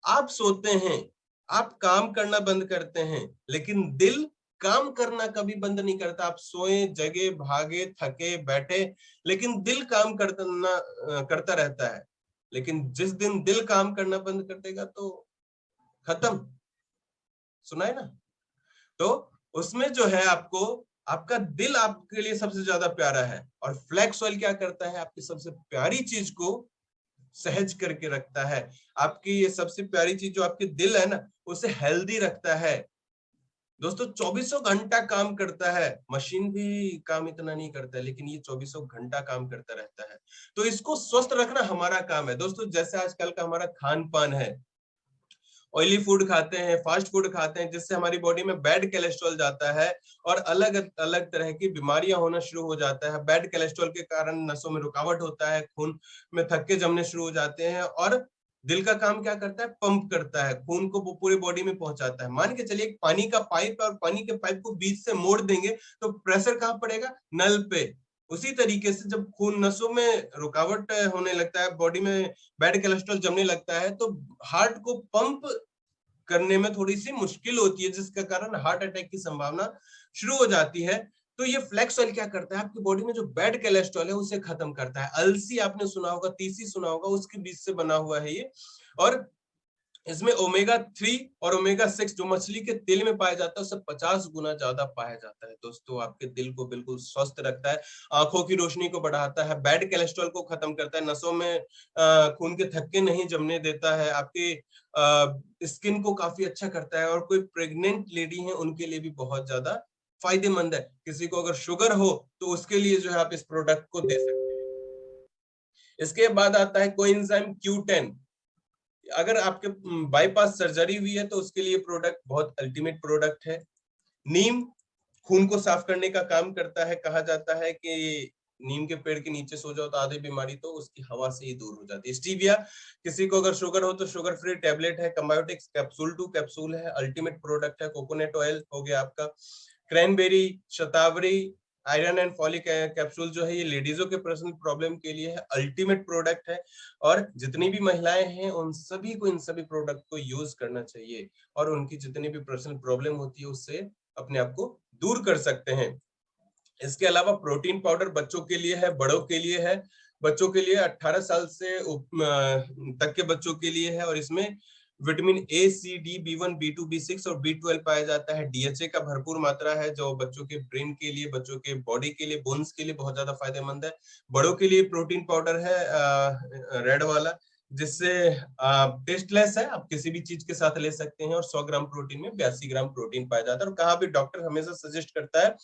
आप सोते हैं, आप काम करना बंद करते हैं, लेकिन दिल काम करना कभी बंद नहीं करता। आप सोए, जगे, भागे, थके, बैठे, लेकिन दिल काम करता रहता है। लेकिन जिस दिन दिल काम करना बंद कर देगा तो खत्म। सुना है ना? तो उसमें जो है आपको, आपका दिल आपके लिए सबसे ज्यादा प्यारा है, और फ्लैक्स ऑयल क्या करता है? आपकी सबसे प्यारी चीज को सहज करके रखता है। आपकी ये सबसे प्यारी चीज जो आपके दिल है ना, उसे हेल्दी रखता है। दोस्तों 24 घंटा काम करता है, मशीन भी काम इतना नहीं करता है, लेकिन ये 24 घंटा काम करता रहता है। तो इसको स्वस्थ रखना हमारा काम है दोस्तों। जैसे आजकल का हमारा खान पान है, ऑयली फूड खाते हैं, फास्ट फूड खाते हैं, जिससे हमारी बॉडी में बैड कोलेस्ट्रॉल जाता है और अलग अलग तरह की बीमारियां होना शुरू हो जाता है। बैड कोलेस्ट्रॉल के कारण नसों में रुकावट होता है, खून में थक्के जमने शुरू हो जाते हैं, और दिल का काम क्या करता है? पंप करता है, खून को वो पूरी बॉडी में पहुंचाता है। मान के चलिए एक पानी का पाइप है और पानी के पाइप को बीच से मोड़ देंगे तो प्रेशर कहां पड़ेगा? नल पे। उसी तरीके से जब खून नसों में रुकावट होने लगता है, बॉडी में बैड कोलेस्ट्रॉल जमने लगता है, तो हार्ट को पंप करने में थोड़ी सी मुश्किल होती है, जिसके कारण हार्ट अटैक की संभावना शुरू हो जाती है। तो ये फ्लैक्स ऑयल क्या करता है? आपकी बॉडी में जो बैड कोलेस्ट्रॉल है उसे खत्म करता है। अलसी आपने सुना होगा, तीसी सुना होगा, उसके बीज से बना हुआ है ये। और इसमें ओमेगा 3 और ओमेगा 6 जो मछली के तेल में पाया जाता है उससे 50 गुना ज्यादा पाया जाता है। दोस्तों आपके दिल को बिल्कुल स्वस्थ रखता है, आंखों की रोशनी को बढ़ाता है, बैड कोलेस्ट्रॉल को खत्म करता है, नसों में खून के थक्के नहीं जमने देता है, आपके स्किन को काफी अच्छा करता है, और कोई प्रेग्नेंट लेडी है उनके लिए भी बहुत ज्यादा फायदेमंद है। किसी को अगर शुगर हो तो उसके लिए जो है आप इस प्रोडक्ट को दे सकते हैं। इसके बाद आता है कोएंजाइम Q10। अगर आपके बाईपास सर्जरी हुई है तो उसके लिए प्रोडक्ट बहुत अल्टीमेट प्रोडक्ट है। नीम खून को साफ करने का काम करता है। कहा जाता है कि नीम के पेड़ के नीचे सो जाओ तो आधी बीमारी तो उसकी हवा से ही दूर हो जाती है। स्टीविया, किसी को अगर शुगर हो तो शुगर फ्री टैबलेट है। कंबायोटिक्स कैप्सूल टू कैप्सूल है, अल्टीमेट प्रोडक्ट है। कोकोनट ऑयल हो गया आपका। Cranberry, shatavari, iron and folic capsule जो है ये लेडीजों के पर्सनल प्रॉब्लम के लिए है, अल्टीमेट प्रोडक्ट है। और जितनी भी महिलाएं हैं उन सभी को इन सभी प्रोडक्ट को यूज करना चाहिए, और उनकी जितनी भी पर्सनल प्रॉब्लम होती है उससे अपने आप को दूर कर सकते हैं। इसके अलावा प्रोटीन पाउडर बच्चों के लिए है, बड़ों के लिए है। बच्चों के लिए 18 साल से तक के बच्चों के लिए है, और इसमें vitamin A, C, D, B1, B2, B6 और B12 पाया जाता है। डीएचए का भरपूर मात्रा है जो बच्चों के ब्रेन के लिए, बच्चों के बॉडी के लिए, बोन्स के लिए बहुत ज्यादा फायदेमंद है। बड़ों के लिए प्रोटीन पाउडर है रेड वाला, जिससे टेस्टलेस है, आप किसी भी चीज के साथ ले सकते हैं, और 100 ग्राम प्रोटीन में 82 ग्राम प्रोटीन पाया जाता है। और कहा भी डॉक्टर हमेशा सजेस्ट करता है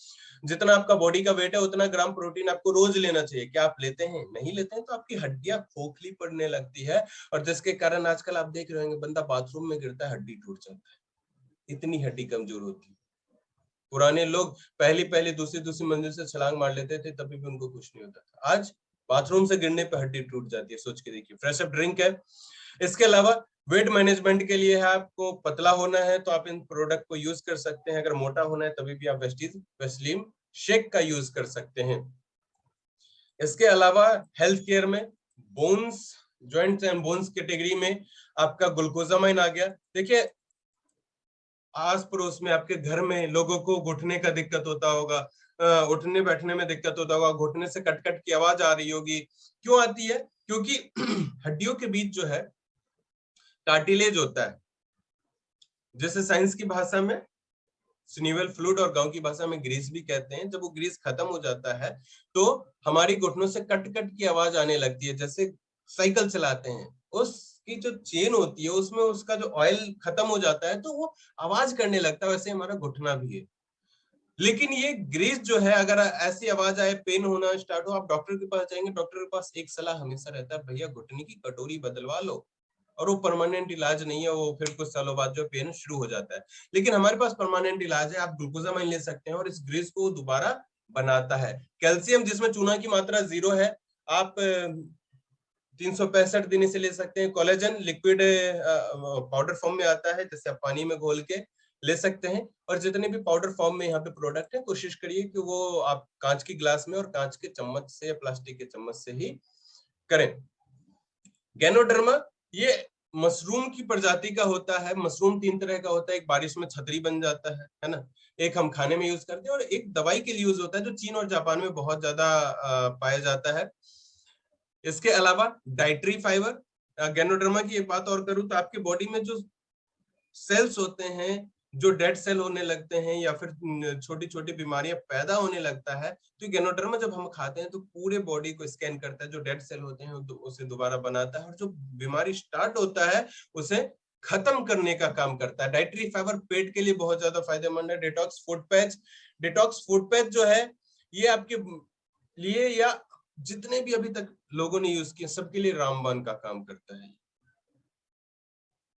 जितना आपका बॉडी का वेट है उतना ग्राम प्रोटीन आपको रोज लेना चाहिए। क्या आप लेते हैं? नहीं लेते हैं तो आपकी हड्डियां खोखली पड़ने लगती है, और जिसके कारण आजकल आप देख रहे होंगे बंदा बाथरूम में गिरता है, हड्डी टूट जाता है, इतनी हड्डी कमजोर होती है। पुराने लोग पहली पहली दूसरी दूसरी मंजिल से छलांग मार लेते थे, तभी भी उनको कुछ नहीं होता था। आज बाथरूम से गिरने पे हड्डी टूट जाती है, सोच के देखिए। फ्रेश अप ड्रिंक है। इसके अलावा वेट मैनेजमेंट के लिए है, आपको पतला होना है तो आप इन प्रोडक्ट को यूज कर सकते हैं, अगर मोटा होना है तभी भी आप वेस्टीज वेस्लीम शेक का यूज कर सकते हैं। इसके अलावा हेल्थ केयर में bones, joints and bones category में आपका ग्लूकोजामाइन आ गया। देखिए आस पड़ोस में आपके घर में लोगों को घुटने का दिक्कत होता होगा, उठने बैठने में दिक्कत होता होगा, घुटने से कट कट की आवाज आ रही होगी। क्यों आती है? क्योंकि हड्डियों के बीच जो है कार्टिलेज होता है, जिसे साइंस की भाषा में सिनेवल फ्लूइड और गांव की भाषा में ग्रीस भी कहते हैं। जब वो ग्रीस खत्म हो जाता है तो हमारी घुटनों से कट कट की आवाज आने लगती है, जैसे साइकिल चलाते हैं उसकी जो चेन होती है उसमें उसका जो ऑयल खत्म हो जाता है तो वो आवाज करने लगता है, वैसे हमारा घुटना भी है। लेकिन ये ग्रीस जो है, अगर ऐसी आवाज आए, पेन होना स्टार्ट हो, आप डॉक्टर के पास जाएंगे, डॉक्टर के पास एक सलाह हमेशा रहता है, भैया घुटने की कटोरी बदलवा लो। और वो परमानेंट इलाज नहीं है, वो फिर कुछ सालों बाद जो पेन शुरू हो जाता है। लेकिन हमारे पास परमानेंट इलाज है, आप ग्लूकोजामाइन ले सकते हैं और इस ग्रीस को दोबारा बनाता है। कैल्शियम जिसमें चूना की मात्रा 0 है, आप 365 दिन इसे ले सकते हैं। कोलेजन लिक्विड पाउडर फॉर्म में आता है, जैसे आप पानी में घोल के ले सकते हैं। और जितने भी पाउडर फॉर्म में यहाँ पे प्रोडक्ट है, कोशिश करिए कि वो आप कांच की ग्लास में और कांच के चम्मच से या प्लास्टिक के चम्मच से ही करें। गैनोडर्मा ये मशरूम की प्रजाति का होता है। मशरूम 3 तरह का होता है, एक बारिश में छतरी बन जाता है ना, एक हम खाने में यूज करते हैं और एक दवाई के लिए यूज होता है, जो चीन और जापान में बहुत ज्यादा पाया जाता है। इसके अलावा डाइटरी फाइबर, गैनोडर्मा की एक बात और करूं तो आपके बॉडी में जो सेल्स होते हैं, जो डेड सेल होने लगते हैं या फिर छोटी छोटी बीमारियां पैदा होने लगता है, तो गैनोडर्मा जब हम खाते हैं तो पूरे बॉडी को स्कैन करता है, जो डेड सेल होते हैं उसे दोबारा बनाता है और जो बीमारी स्टार्ट होता है उसे खत्म करने का काम करता है। डाइटरी फाइबर पेट के लिए बहुत ज्यादा फायदेमंद है। Detox food patch, detox food patch जो है ये आपके लिए या जितने भी अभी तक लोगों ने यूज किए सबके लिए रामबाण का काम करता है।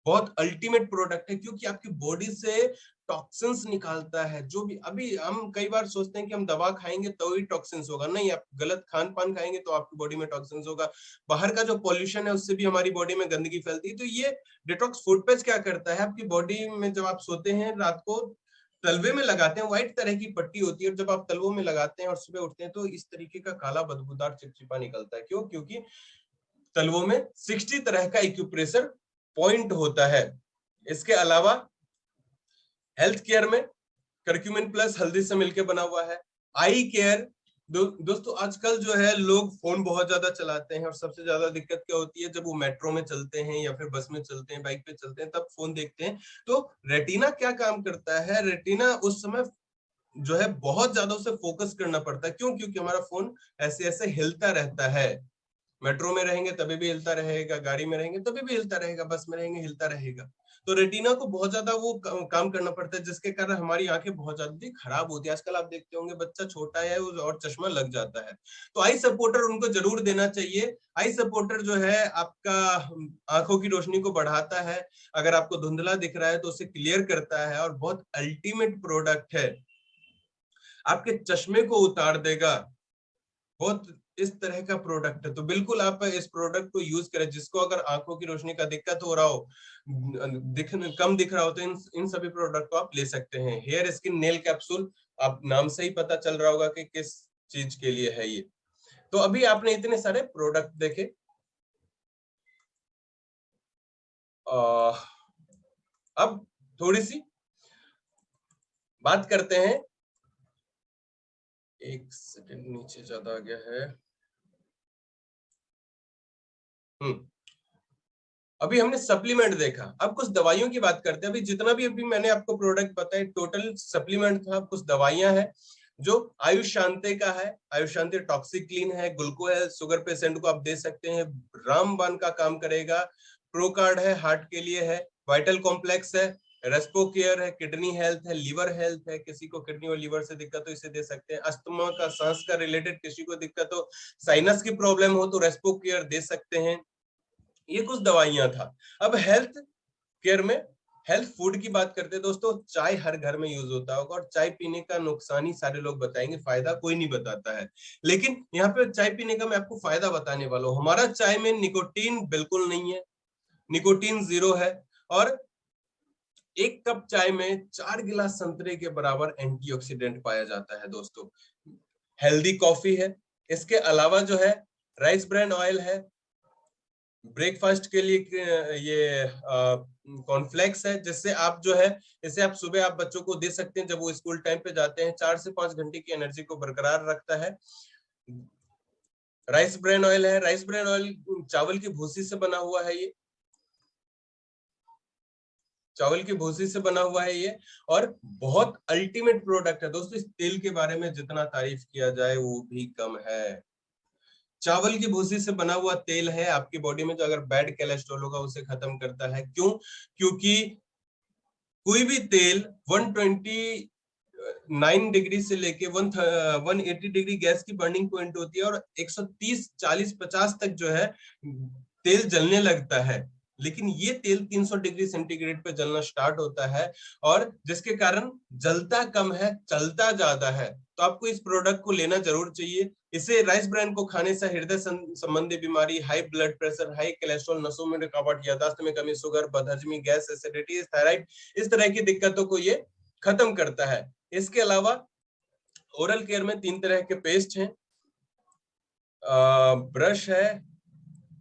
बहुत अल्टीमेट प्रोडक्ट है क्योंकि आपकी बॉडी से टॉक्सिन्स निकालता है। जो भी अभी हम कई बार सोचते हैं कि हम दवा खाएंगे तो ही टॉक्सिन्स होगा, नहीं, आप गलत खान पान खाएंगे तो आपकी बॉडी में टॉक्सिन्स होगा। बाहर का जो पॉल्यूशन है उससे भी हमारी बॉडी में गंदगी फैलती है। तो ये डिटॉक्स फूड पैच क्या करता है, आपकी बॉडी में जब आप सोते हैं रात को तलवे में लगाते हैं, व्हाइट तरह की पट्टी होती है, और जब आप तलवों में लगाते हैं और सुबह उठते हैं तो इस तरीके का काला बदबूदार चिपचिपा निकलता है। क्यों? क्योंकि तलवों में 60 तरह का एक्यूप्रेशर पॉइंट होता है। इसके अलावा हेल्थ केयर में करक्यूमिन प्लस हल्दी से मिलकर बना हुआ है। आई केयर, दोस्तों आजकल जो है लोग फोन बहुत ज्यादा चलाते हैं और सबसे ज्यादा दिक्कत क्या होती है, जब वो मेट्रो में चलते हैं या फिर बस में चलते हैं, बाइक पे चलते हैं, तब फोन देखते हैं। तो रेटिना क्या काम करता है, रेटिना उस समय जो है बहुत ज्यादा उसे फोकस करना पड़ता है। क्यों? क्योंकि हमारा फोन ऐसे ऐसे हिलता रहता है। मेट्रो में रहेंगे तभी भी हिलता रहेगा, गाड़ी में रहेंगे तभी भी हिलता रहेगा, बस में रहेंगे हिलता रहेगा। तो रेटिना को बहुत ज्यादा वो काम करना पड़ता है, जिसके कारण हमारी आंखें बहुत ज्यादा खराब होती है। आजकल आप देखते होंगे बच्चा छोटा है और चश्मा लग जाता है, तो आई सपोर्टर उनको जरूर देना चाहिए। आई सपोर्टर जो है आपका आंखों की रोशनी को बढ़ाता है, अगर आपको धुंधला दिख रहा है तो उसे क्लियर करता है और बहुत अल्टीमेट प्रोडक्ट है, आपके चश्मे को उतार देगा। बहुत इस तरह का प्रोडक्ट है, तो बिल्कुल आप इस प्रोडक्ट को यूज करें। जिसको अगर आंखों की रोशनी का दिक्कत हो रहा हो, कम दिख रहा हो, तो इन सभी प्रोडक्ट को आप ले सकते हैं। हेयर स्किन नेल कैप्सूल, आप नाम से ही पता चल रहा होगा कि किस चीज के लिए है ये। तो अभी आपने इतने सारे प्रोडक्ट देखे, अब थोड़ी सी बात करते हैं। एक सेकंड, नीचे ज्यादा आ गया है। अभी हमने सप्लीमेंट देखा, अब कुछ दवाइयों की बात करते हैं। अभी जितना भी अभी मैंने आपको प्रोडक्ट बताए टोटल सप्लीमेंट था, कुछ दवाइयां हैं जो आयुष शांति का है। आयुष शांति टॉक्सिक क्लीन है, ग्लूको है, शुगर पेशेंट को आप दे सकते हैं, रामबाण का काम करेगा। प्रोकार्ड है, हार्ट के लिए है। वाइटल कॉम्प्लेक्स है, रेस्पो केयर है, किडनी हेल्थ है, लिवर हेल्थ है, किसी को किडनी और लिवर से दिक्कत हो इसे दे सकते हैं। अस्थमा का, सांस का रिलेटेड किसी को दिक्कत हो, साइनस की प्रॉब्लम हो तो रेस्पो केयर दे सकते हैं। ये कुछ दवाइयां था। अब हेल्थ केयर में हेल्थ फूड की बात करते हैं दोस्तों, चाय हर घर में यूज होता होगा और चाय पीने का नुकसान ही सारे लोग बताएंगे, फायदा कोई नहीं बताता है। लेकिन यहाँ पे चाय पीने का मैं आपको फायदा बताने वाला हूँ। हमारा चाय में निकोटीन बिल्कुल नहीं है, निकोटीन 0 है। और एक कप चाय में 4 गिलास संतरे के बराबर एंटीऑक्सीडेंट पाया जाता है दोस्तों। हेल्दी कॉफी है। इसके अलावा जो है राइस ब्रान ऑयल है। ब्रेकफास्ट के लिए ये कॉर्नफ्लेक्स है, जिससे आप जो है इसे आप सुबह आप बच्चों को दे सकते हैं जब वो स्कूल टाइम पे जाते हैं। 4 से 5 घंटे की एनर्जी को बरकरार रखता है। राइस ब्रान ऑयल है। राइस ब्रान ऑयल चावल की भूसी से बना हुआ है, ये चावल की भूसी से बना हुआ है ये, और बहुत अल्टीमेट प्रोडक्ट है दोस्तों। इस तेल के बारे में जितना तारीफ किया जाए वो भी कम है। चावल की भूसी से बना हुआ तेल है, आपकी बॉडी में जो अगर बैड कोलेस्ट्रॉल होगा उसे खत्म करता है। क्यों? क्योंकि कोई भी तेल 129 डिग्री से लेके 180 डिग्री गैस की बर्निंग पॉइंट होती है और 130, 40, 50 तक जो है तेल जलने लगता है। लेकिन ये तेल 300 डिग्री सेंटीग्रेड पे जलना स्टार्ट होता है, और जिसके कारण जलता कम है, चलता ज्यादा है। तो आपको इस प्रोडक्ट को लेना जरूर चाहिए। इसे राइस ब्रान को खाने से हृदय संबंधी बीमारी, high blood pressure, high cholesterol, नसों में रुकावट, याददाश्त में कमी, शुगर, बदहजमी, गैस, एसिडिटी, थायराइड, इस तरह की दिक्कतों को ये खत्म करता है। इसके अलावा ओरल केयर में 3 तरह के पेस्ट हैं, ब्रश है,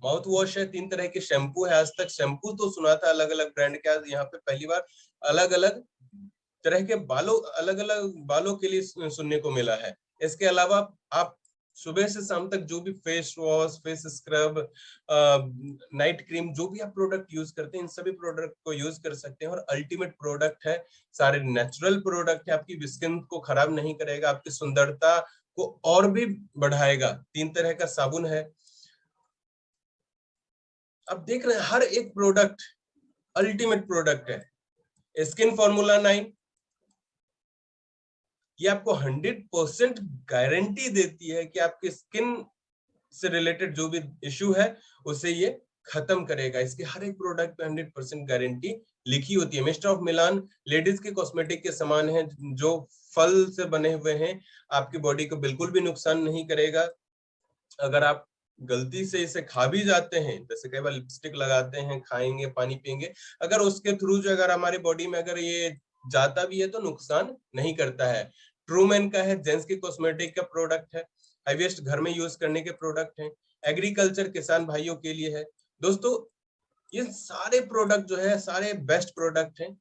माउथ वॉश है, 3 तरह के शैम्पू है। आज तक शैम्पू तो सुना था अलग अलग ब्रांड के, आज यहाँ पे पहली बार अलग अलग तरह के अलग अलग बालों के लिए सुनने को मिला है। इसके अलावा आप सुबह से शाम तक जो भी face wash, face scrub, night cream, जो भी आप प्रोडक्ट यूज करते हैं, इन सभी प्रोडक्ट को यूज कर सकते हैं। और अल्टीमेट प्रोडक्ट है, सारे नेचुरल प्रोडक्ट है, आपकी स्किन को खराब नहीं करेगा, आपकी सुंदरता को और भी बढ़ाएगा। 3 तरह का साबुन है। अब देख रहे हैं हर एक प्रोडक्ट अल्टीमेट प्रोडक्ट है। स्किन फॉर्मूला 9 ये आपको 100% गारंटी देती है कि आपकी स्किन से रिलेटेड जो भी इश्यू है उसे ये खत्म करेगा। इसके हर एक प्रोडक्ट पे 100% गारंटी लिखी होती है। मिस्टर ऑफ मिलान लेडीज के कॉस्मेटिक के समान है, जो फल से बने हुए हैं, आपकी बॉडी को बिल्कुल भी नुकसान नहीं करेगा। अगर आप गलती से इसे खा भी जाते हैं, जैसे कई बार लिपस्टिक लगाते हैं, खाएंगे, पानी पिएंगे, अगर उसके थ्रू जो अगर हमारी बॉडी में अगर ये जाता भी है तो नुकसान नहीं करता है। ट्रूमैन का है, जेंट्स की कॉस्मेटिक का प्रोडक्ट है, हाईएस्ट घर में यूज करने के प्रोडक्ट है, एग्रीकल्चर किसान भाइयों के लिए है। दोस्तों ये सारे प्रोडक्ट जो है सारे बेस्ट प्रोडक्ट हैं।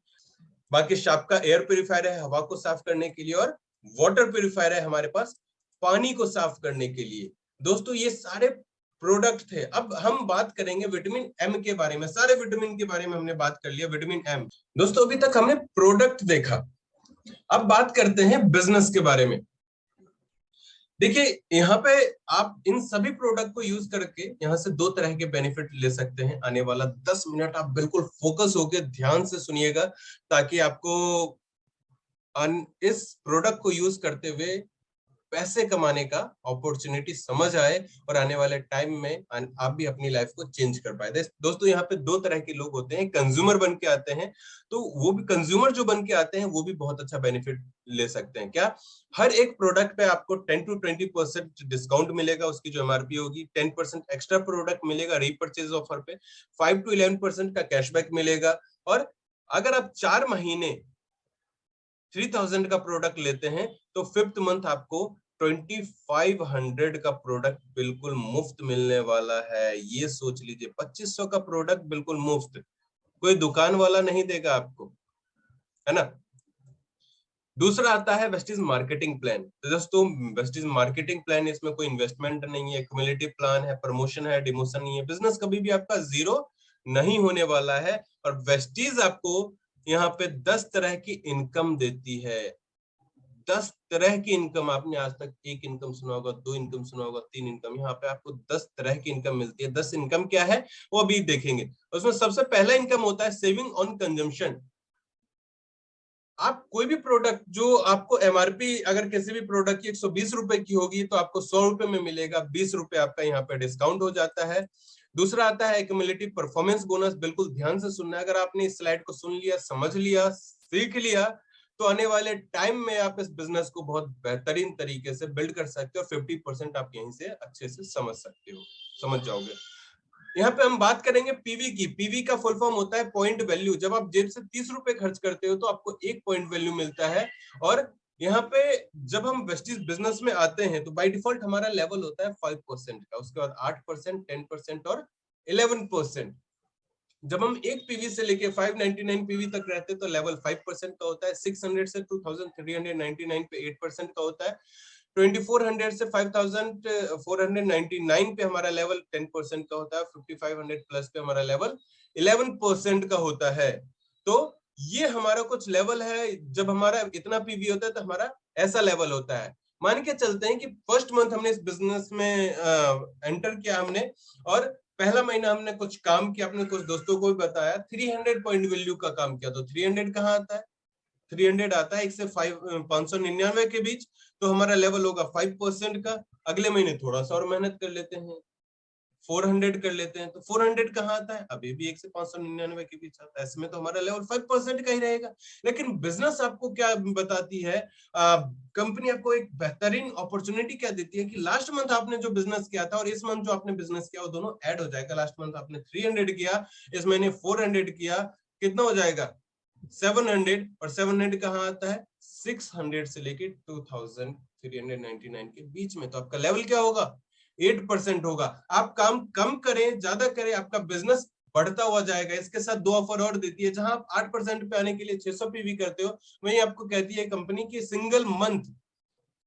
बाकी शाप का एयर प्यूरिफायर है हवा को साफ करने के लिए, और वाटर प्यूरिफायर है हमारे पास पानी को साफ करने के लिए। दोस्तों ये सारे प्रोडक्ट थे। अब हम बात करेंगे विटामिन एम के बारे में। सारे विटामिन के बारे में हमने बात कर लिया। विटामिन एम दोस्तों, अभी तक हमने प्रोडक्ट देखा, अब बात करते हैं बिजनेस के बारे में। देखिए यहाँ पे आप इन सभी प्रोडक्ट को यूज करके यहाँ से 2 तरह के बेनिफिट ले सकते हैं। आने वाला 10 मिनट आप बिल्कुल फोकस होकर ध्यान से सुनिएगा, ताकि आपको इस प्रोडक्ट को यूज करते हुए पैसे कमाने का अपॉर्चुनिटी समझ आए और आने वाले टाइम में आप भी अपनी लाइफ को चेंज कर पाए। दोस्तों यहाँ पे 2 तरह के लोग होते हैं, कंज्यूमर बन के आते हैं, तो वो भी कंज्यूमर जो बन के आते हैं वो भी बहुत अच्छा बेनिफिट ले सकते हैं। क्या? हर एक प्रोडक्ट पे आपको 10 to 20% डिस्काउंट मिलेगा, उसकी जो एमआरपी होगी। 10% एक्स्ट्रा प्रोडक्ट मिलेगा रीपर्चेज ऑफर पे, 5 to 11% का कैशबैक मिलेगा। और अगर आप 4 महीने 3000 का प्रोडक्ट लेते हैं तो 5th मंथ आपको 2500 का प्रोडक्ट बिल्कुल मुफ्त मिलने वाला है। ये सोच लीजिए, 2500 का प्रोडक्ट बिल्कुल मुफ्त, कोई दुकान वाला नहीं देगा आपको, है ना। दूसरा आता है वेस्टीज मार्केटिंग प्लान। तो दोस्तों वेस्टीज मार्केटिंग प्लान, इसमें कोई इन्वेस्टमेंट नहीं है, क्यूमुलेटिव प्लान है, प्रमोशन है, डिमोशन नहीं है। बिजनेस कभी भी आपका जीरो नहीं होने वाला है। और वेस्टीज आपको यहाँ पे 10 तरह की इनकम देती है। 10 तरह की इनकम। आपने आज तक 1 इनकम सुना होगा, 2 इनकम सुना होगा, 3 इनकम। यहाँ पे आपको 10 तरह की इनकम मिलती है। 10 इनकम क्या है वो अभी देखेंगे। उसमें सबसे पहला इनकम होता है सेविंग ऑन कंजम्पशन। आप कोई भी प्रोडक्ट जो आपको एमआरपी अगर किसी भी प्रोडक्ट की 120 रुपए की होगी तो आपको 100 रुपए में मिलेगा, 20 रुपए आपका यहाँ पे डिस्काउंट हो जाता है। दूसरा आता है एक्यूमुलेटिव परफॉर्मेंस बोनस। बिल्कुल ध्यान से सुनना है, अगर आपने इस स्लाइड को सुन लिया, समझ लिया, सीख लिया, तो आने वाले टाइम में आप इस बिजनेस को बहुत बेहतरीन तरीके से बिल्ड कर सकते हो। 50% आप यहीं से अच्छे से समझ सकते हो, समझ जाओगे। यहाँ पे हम बात करेंगे पीवी की। पीवी का फुल फॉर्म होता है पॉइंट वैल्यू। जब आप जेब से 30 रुपए खर्च करते हो तो आपको 1 पॉइंट वैल्यू मिलता है। और यहाँ पे जब हम वेस्टीज बिजनेस में आते हैं तो बाय डिफॉल्ट हमारा लेवल होता है 5% का, उसके बाद 8%, 10% और 11%। जब हम एक पीवी से लेके 599 पीवी तक रहते हैं तो लेवल 5% का होता है। 600 से 2399 पे 8% का होता है। 2400 से 5499 पे हमारा लेवल 10% का होता है। 5500 प्लस पे हमारा लेवल 11% का होता है। तो ये हमारा कुछ लेवल है। जब हमारा इतना पीवी होता है तो हमारा ऐसा लेवल होता है। मान के चलते हैं कि फर्स्ट मंथ हमने इस बिजनेस में एंटर किया हमने, और पहला महीना हमने कुछ काम किया, अपने कुछ दोस्तों को भी बताया, 300 पॉइंट वैल्यू का काम किया। तो 300 कहाँ आता है? 300 आता है 1 से 599 के बीच। तो हमारा लेवल होगा 5% का। अगले महीने थोड़ा सा और मेहनत कर लेते हैं, 400 कर लेते हैं। तो 400 कहाँ आता है? अभी भी 1 से 599 के बीच आता है। ऐसे में तो हमारा लेवल 5% का ही रहेगा। लेकिन बिजनेस आपको क्या बताती है, कंपनी आपको एक बेहतरीन अपॉर्चुनिटी क्या देती है कि लास्ट मंथ आपने जो बिजनेस किया था और इस मंथ जो आपने बिजनेस किया वो दोनों ऐड हो जाएगा। लास्ट मंथ आपने 300 किया, इस महीने 400 किया, कितना हो जाएगा? 700। और 700 कहाँ आता है? 600 से लेके 2399 के बीच में। तो आपका लेवल क्या होगा? 8% होगा। आप काम कम करें ज्यादा करें, आपका बिजनेस बढ़ता हुआ जाएगा। इसके साथ दो ऑफर और देती है। जहां आप 8% पे आने के लिए 600 पीवी करते हो, वहीं आपको कहती है कंपनी की सिंगल मंथ,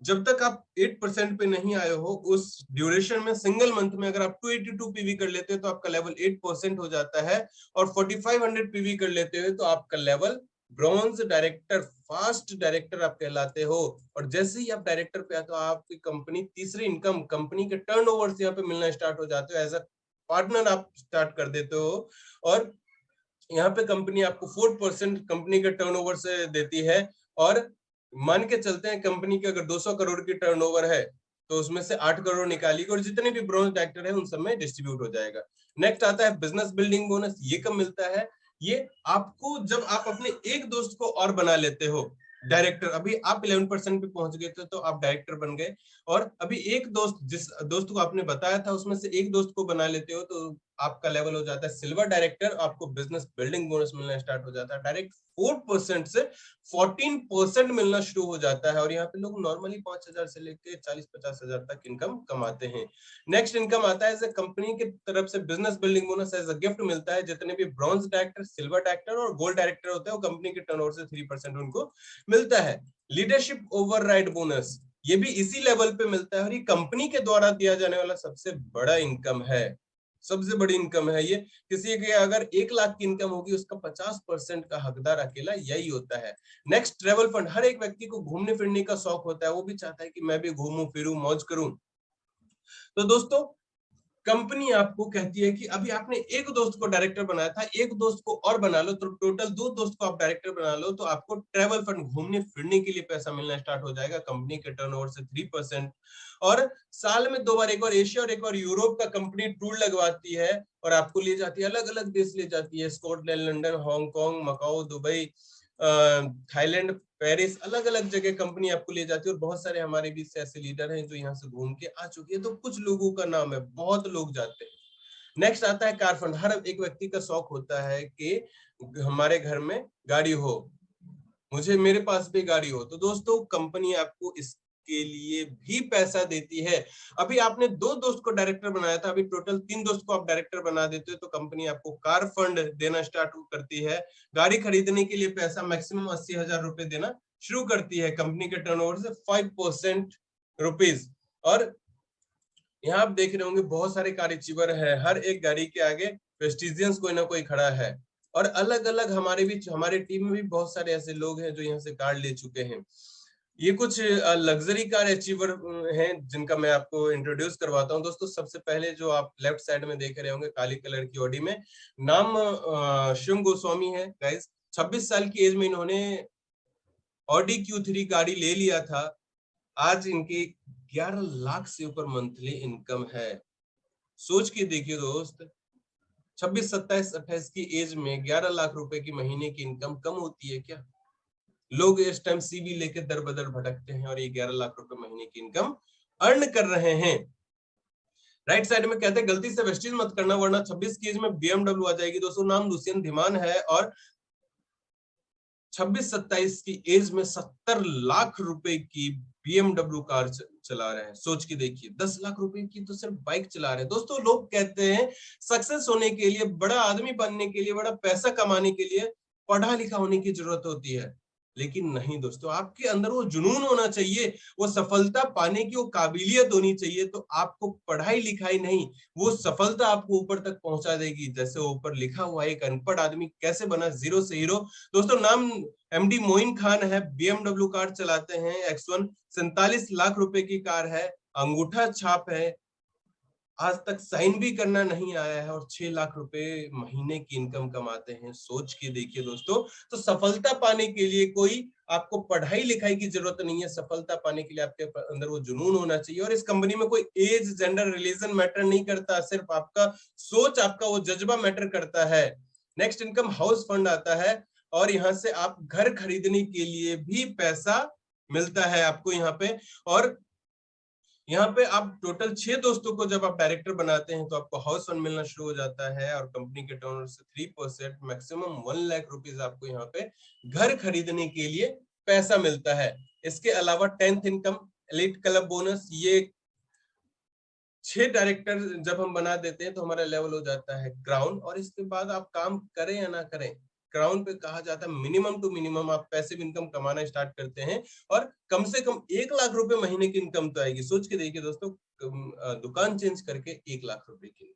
जब तक आप 8% पे नहीं आए हो उस ड्यूरेशन में, सिंगल मंथ में अगर आप 282 पीवी कर लेते हो तो आपका लेवल 8% हो जाता है। और 4500 पीवी कर लेते हो तो आपका level bronze director, fast director आप कहलाते हो। और जैसे ही आप डायरेक्टर पे आते हो, आपकी कंपनी तीसरी इनकम, कंपनी के टर्नओवर से यहाँ पे मिलना स्टार्ट हो जाते हो। एज अ पार्टनर आप स्टार्ट कर देते हो। और यहाँ पे कंपनी आपको 4% कंपनी के टर्नओवर से देती है। और मान के चलते हैं कंपनी की अगर 200 करोड़ की टर्नओवर है तो उसमें से 8 करोड़ निकालिएगा और जितने भी ब्रॉन्ज डायरेक्टर है उन सब में डिस्ट्रीब्यूट हो जाएगा। नेक्स्ट आता है बिजनेस बिल्डिंग बोनस। ये कब मिलता है? ये आपको जब आप अपने एक दोस्त को और बना लेते हो डायरेक्टर। अभी आप 11% पे पहुंच गए थे तो आप डायरेक्टर बन गए, और अभी एक दोस्त, जिस दोस्त को आपने बताया था उसमें से एक दोस्त को बना लेते हो तो आपका लेवल हो जाता है सिल्वर डायरेक्टर। आपको बिजनेस बिल्डिंग बोनस मिलना स्टार्ट हो जाता है। डायरेक्ट 4% से 14% मिलना शुरू हो जाता है। और यहाँ पे लोग नॉर्मली 5000 से लेके 40-50 हजार तक इनकम कमाते हैं। नेक्स्ट इनकम आता है कंपनी की तरफ से business building bonus as a gift मिलता है। जितने भी ब्रॉन्ज डायरेक्टर, सिल्वर डायरेक्टर और गोल्ड डायरेक्टर होते हैं वो कंपनी के टर्नओवर से 3% उनको मिलता है। लीडरशिप ओवरराइड बोनस, ये भी इसी लेवल पे मिलता है और ये कंपनी के द्वारा दिया जाने वाला सबसे बड़ा इनकम है, सबसे बड़ी इनकम है ये। किसी के अगर 1 लाख की इनकम होगी उसका 50% का हकदार अकेला यही होता है। Next travel fund. हर एक व्यक्ति को घूमने फिरने का शौक होता है, वो भी चाहता है कि मैं भी घूमूं फिरूं मौज करूं। तो दोस्तों कंपनी आपको कहती है कि अभी आपने एक दोस्त को डायरेक्टर बनाया था, एक दोस्त को और बना लो तो टोटल 2 दोस्त को आप डायरेक्टर बना लो तो आपको ट्रैवल फंड, घूमने फिरने के लिए पैसा मिलना स्टार्ट हो जाएगा कंपनी के टर्नओवर से 3%। और साल में 2 बार, एक बार एशिया और एक बार यूरोप का कंपनी टूर लगवाती है और आपको ले जाती है, अलग अलग देश ले जाती है, Scotland, London, Hong Kong, Macau, Dubai, Thailand, Paris, अलग अलग जगह कंपनी आपको ले जाती है। और बहुत सारे हमारे बीच से ऐसे लीडर हैं जो यहाँ से घूम के आ चुके हैं। तो कुछ लोगों का नाम है, बहुत लोग जाते हैं। नेक्स्ट आता है कार फंड। हर एक व्यक्ति का शौक होता है कि हमारे घर में गाड़ी हो, मुझे, मेरे पास भी गाड़ी हो। तो दोस्तों कंपनी आपको इसके लिए भी पैसा देती है। अभी आपने 2 दोस्त को डायरेक्टर बनाया था, अभी टोटल 3 दोस्त को आप डायरेक्टर बना देते हो तो कंपनी आपको कार फंड देना स्टार्ट करती है। गाड़ी खरीदने के लिए पैसा मैक्सिमम 80,000 रुपए देना शुरू करती है कंपनी के टर्नओवर से 5% रुपीज। और यहाँ आप देख रहे होंगे बहुत सारे कार अचीवर है, हर एक गाड़ी के आगे प्रेस्टिजियंस कोई ना कोई खड़ा है। और अलग अलग हमारे बीच, हमारे टीम में भी बहुत सारे ऐसे लोग हैं जो यहाँ से कार ले चुके हैं। ये कुछ लग्जरी कार अचीवर हैं जिनका मैं आपको इंट्रोड्यूस करवाता हूँ। दोस्तों सबसे पहले जो आप लेफ्ट साइड में देख रहे होंगे काली कलर की ऑडी में, नाम शिव गोस्वामी है गाइस। 26 साल की एज में इन्होंने ऑडी Q3 गाड़ी ले लिया था। आज इनकी 11 लाख से ऊपर मंथली इनकम है। सोच के देखिए दोस्त, 26, 27, 28 की एज में 11 लाख रुपए की महीने की इनकम कम होती है क्या? लोग इस टाइम सीवी लेके दर बदर भटकते हैं और ये 11 लाख रुपए महीने की इनकम अर्न कर रहे हैं। राइट साइड में कहते हैं गलती से वेस्टेज मत करना वरना 26 की एज में बीएमडब्ल्यू आ जाएगी। दोस्तों नाम लुसियन धीमान है और 26-27 की एज में 70 लाख रुपए की बीएमडब्ल्यू कार चला रहे हैं। सोच के देखिए, 10 लाख रुपए की तो सिर्फ बाइक चला रहे हैं। दोस्तों लोग कहते हैं सक्सेस होने के लिए, बड़ा आदमी बनने के लिए, बड़ा पैसा कमाने के लिए पढ़ा लिखा होने की जरूरत होती है, लेकिन नहीं दोस्तों, आपके अंदर वो जुनून होना चाहिए, वो सफलता पाने की वो काबिलियत होनी चाहिए। तो आपको पढ़ाई लिखाई नहीं, वो सफलता आपको ऊपर तक पहुंचा देगी। जैसे ऊपर लिखा हुआ है, एक अनपढ़ आदमी कैसे बना जीरो से हीरो। दोस्तों नाम एमडी मोइन खान है, बीएमडब्ल्यू कार चलाते हैं, X1 47 लाख रुपए की कार है, अंगूठा छाप है, आज तक साइन भी करना नहीं आया है और 6 लाख रुपए महीने की इनकम कमाते हैं। सोच के देखिए दोस्तों, तो सफलता पाने के लिए कोई आपको पढ़ाई लिखाई की जरूरत नहीं है, सफलता पाने के लिए आपके अंदर वो जुनून होना चाहिए। और इस कंपनी में कोई एज, जेंडर, रिलीजन मैटर नहीं करता, सिर्फ आपका सोच, आपका वो जज्बा मैटर करता है। नेक्स्ट इनकम हाउस फंड आता है और यहाँ से आप घर खरीदने के लिए भी पैसा मिलता है आपको यहाँ पे। और यहाँ पे आप टोटल 6 दोस्तों को जब आप डायरेक्टर बनाते हैं तो आपको हाउस फंड मिलना शुरू हो जाता है और कंपनी के टर्नओवर से 3% मैक्सिमम 1 लाख रुपीज आपको यहाँ पे घर खरीदने के लिए पैसा मिलता है। इसके अलावा 10th income, elite club bonus, ये 6 डायरेक्टर जब हम बना देते हैं तो हमारा लेवल हो जाता है क्राउन। और इसके बाद आप काम करें या ना करें, क्राउन पे कहा जाता है मिनिमम टू मिनिमम आप पैसिव इनकम कमाना स्टार्ट करते हैं और कम से कम 1 लाख रुपए महीने की इनकम तो आएगी। सोच के देखिए दोस्तों, दुकान चेंज करके 1 लाख रुपए की income.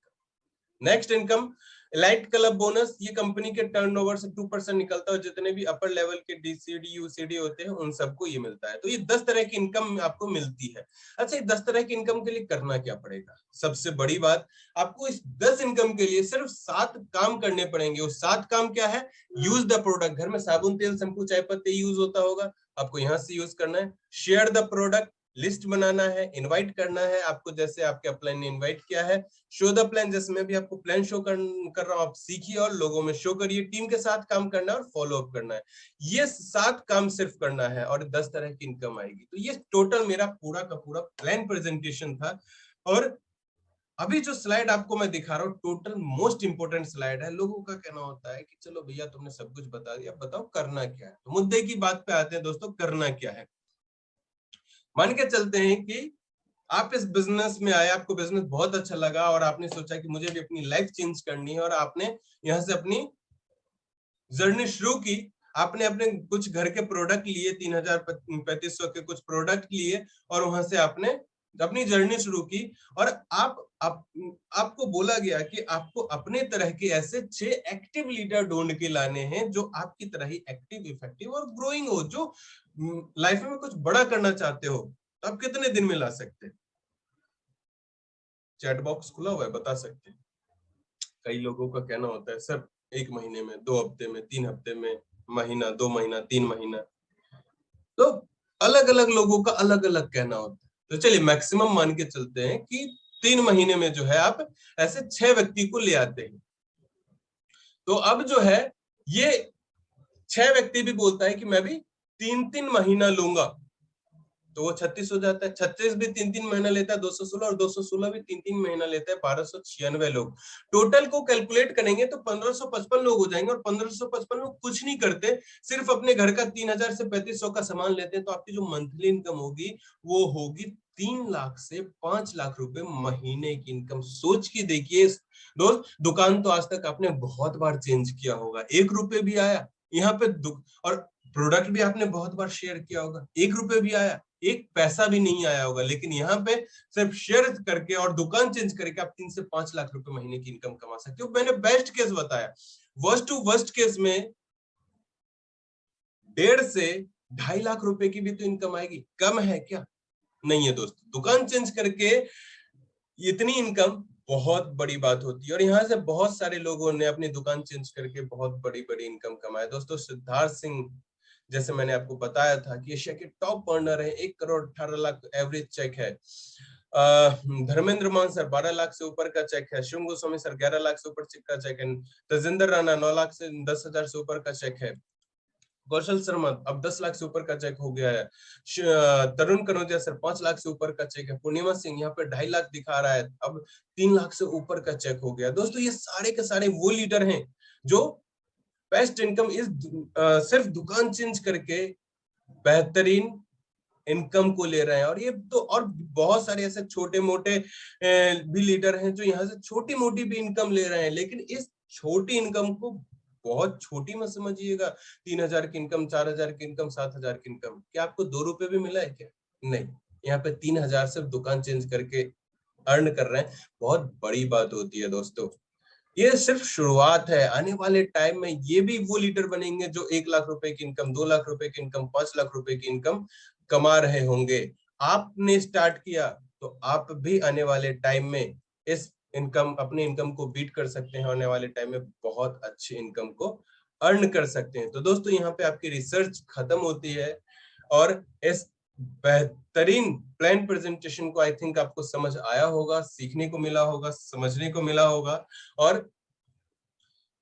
Next income, elite club bonus, ये कंपनी के टर्नओवर से 2% निकलता है, जितने भी अपर लेवल के डीसीडी यूसीडी होते हैं उन सबको ये मिलता है। तो ये 10 तरह की इनकम आपको मिलती है। अच्छा, ये 10 तरह की इनकम के लिए करना क्या पड़ेगा? सबसे बड़ी बात, आपको इस 10 इनकम के लिए सिर्फ 7 काम करने पड़ेंगे। वो 7 काम क्या है? यूज द प्रोडक्ट, घर में साबुन, तेल, शैम्पू, चाय पत्ती यूज होता होगा, आपको यहाँ से यूज करना है। शेयर द प्रोडक्ट, लिस्ट बनाना है, इनवाइट करना है आपको, जैसे आपके अपलाइन ने इनवाइट किया है। शो द प्लान, जैसे मैं भी आपको प्लान शो कर रहा हूं, आप सीखिए और लोगों में शो करिए। टीम के साथ काम करना है और फॉलो अप करना है। ये 7 काम सिर्फ करना है और 10 तरह की इनकम आएगी। तो ये टोटल मेरा पूरा का पूरा प्लान प्रेजेंटेशन था। और अभी जो स्लाइड आपको मैं दिखा रहा हूँ टोटल मोस्ट इंपोर्टेंट स्लाइड है। लोगों का कहना होता है कि चलो भैया तुमने सब कुछ बता दिया, बताओ करना क्या है। तो मुद्दे की बात पे आते हैं दोस्तों, करना क्या है। मान के चलते हैं कि आप इस बिजनेस में आए, आपको बिजनेस बहुत अच्छा लगा और आपने सोचा कि मुझे भी अपनी लाइफ चेंज करनी है और आपने यहाँ से अपनी जर्नी शुरू की। आपने अपने कुछ घर के प्रोडक्ट लिए, 3,3500 के कुछ प्रोडक्ट लिए और वहां से आपने अपनी जर्नी शुरू की। और आपको बोला गया कि आपको अपने तरह के ऐसे 6 एक्टिव लीडर ढूंढ के लाने हैं जो आपकी तरह ही एक्टिव, इफेक्टिव और ग्रोइंग हो, जो लाइफ में कुछ बड़ा करना चाहते हो। तो आप कितने दिन में ला सकते हैं? चैट बॉक्स खुला हुआ है, बता सकते हैं। कई लोगों का कहना होता है सर 1 महीने में, 2 हफ्ते में, 3 हफ्ते में, महीना, 2 महीना, 3 महीना। तो अलग अलग लोगों का अलग अलग कहना होता है। तो चलिए मैक्सिमम मान के चलते हैं कि 3 महीने में जो है आप ऐसे 6 व्यक्ति को ले आते हैं। तो अब जो है ये 6 व्यक्ति भी बोलता है कि मैं भी 3-3 महीना लूंगा, तो वो 36 हो जाता है। 36 भी 3-3 महीना लेता है, 216, और 216 भी 3-3 महीना लेता है, 1296 लोग। टोटल को कैलकुलेट करेंगे तो 1555 लोग हो जाएंगे। और 1555 लोग कुछ नहीं करते, सिर्फ अपने घर का 3000 से 3500 का सामान लेते हैं। तो आपकी जो मंथली इनकम होगी वो होगी 3 लाख से 5 लाख रुपए महीने की इनकम। सोच के देखिए दोस्त, दुकान तो आज तक आपने बहुत बार चेंज किया होगा, 1 रुपए भी आया यहाँ पे, और प्रोडक्ट भी आपने बहुत बार शेयर किया होगा, 1 रुपए भी आया, 1 पैसा भी नहीं आया होगा। लेकिन यहाँ पे सिर्फ शेयर करके और दुकान चेंज करके आप 3 से 5 लाख रुपए महीने की इनकम कमा सकते हो। मैंने बेस्ट केस बताया, वर्स्ट टू वर्स्ट केस में 1.5 से 2.5 लाख रुपए की भी तो इनकम आएगी। कम है क्या? नहीं है दोस्त। दुकान चेंज करके इतनी इनकम बहुत बड़ी बात होती है और यहाँ से बहुत सारे लोगों ने अपनी दुकान चेंज करके बहुत बड़ी बड़ी इनकम कमाया। दोस्तों सिद्धार्थ सिंह, जैसे मैंने आपको बताया था कि एशिया के टॉप अर्नर है, 1 करोड़ 18 लाख एवरेज चेक है। धर्मेंद्र मान सर 12 लाख से ऊपर का चेक है। शिव गोस्वामी सर 11 लाख से ऊपर का चेक है। तजिंदर राणा 9 लाख से 10,000 से ऊपर का चेक है। कौशल शर्मा अब 10 लाख से ऊपर का चेक हो गया है। तरुण कनौजिया सर 5 लाख से ऊपर का चेक है। पूर्णिमा सिंह यहाँ पे 2.5 लाख दिखा रहा है, अब 3 लाख से ऊपर का चेक हो गया। दोस्तों ये सारे के सारे वो लीडर हैं जो बेस्ट इनकम इस सिर्फ दुकान चेंज करके बेहतरीन इनकम को ले रहे हैं। और ये तो और बहुत सारे ऐसे छोटे मोटे भी लीडर हैं जो यहाँ से छोटी मोटी भी इनकम ले रहे हैं, लेकिन इस छोटी इनकम को बहुत छोटी मत समझिएगा। 3,000 की इनकम, 4,000 की इनकम, 7,000 की इनकम, क्या आपको 2 रुपए भी मिला है क्या? नहीं, यहाँ पे 3,000 सिर्फ दुकान चेंज करके अर्न कर रहे हैं, बहुत बड़ी बात होती है दोस्तों। ये सिर्फ शुरुआत है, आने वाले टाइम में ये भी वो लीडर बनेंगे जो 1 लाख रुपए की इनकम, 2 लाख रुपए की इनकम, 5 लाख रुपए की इनकम कमा रहे होंगे। आपने स्टार्ट किया तो आप भी आने वाले टाइम में इस इनकम, अपनी इनकम को बीट कर सकते हैं। आने वाले टाइम में बहुत अच्छी इनकम को अर्न कर सकते हैं। तो दोस्तों यहाँ पे आपकी रिसर्च खत्म होती है और इस बेहतरीन प्लान प्रेजेंटेशन को आई थिंक आपको समझ आया होगा, सीखने को मिला होगा, समझने को मिला होगा और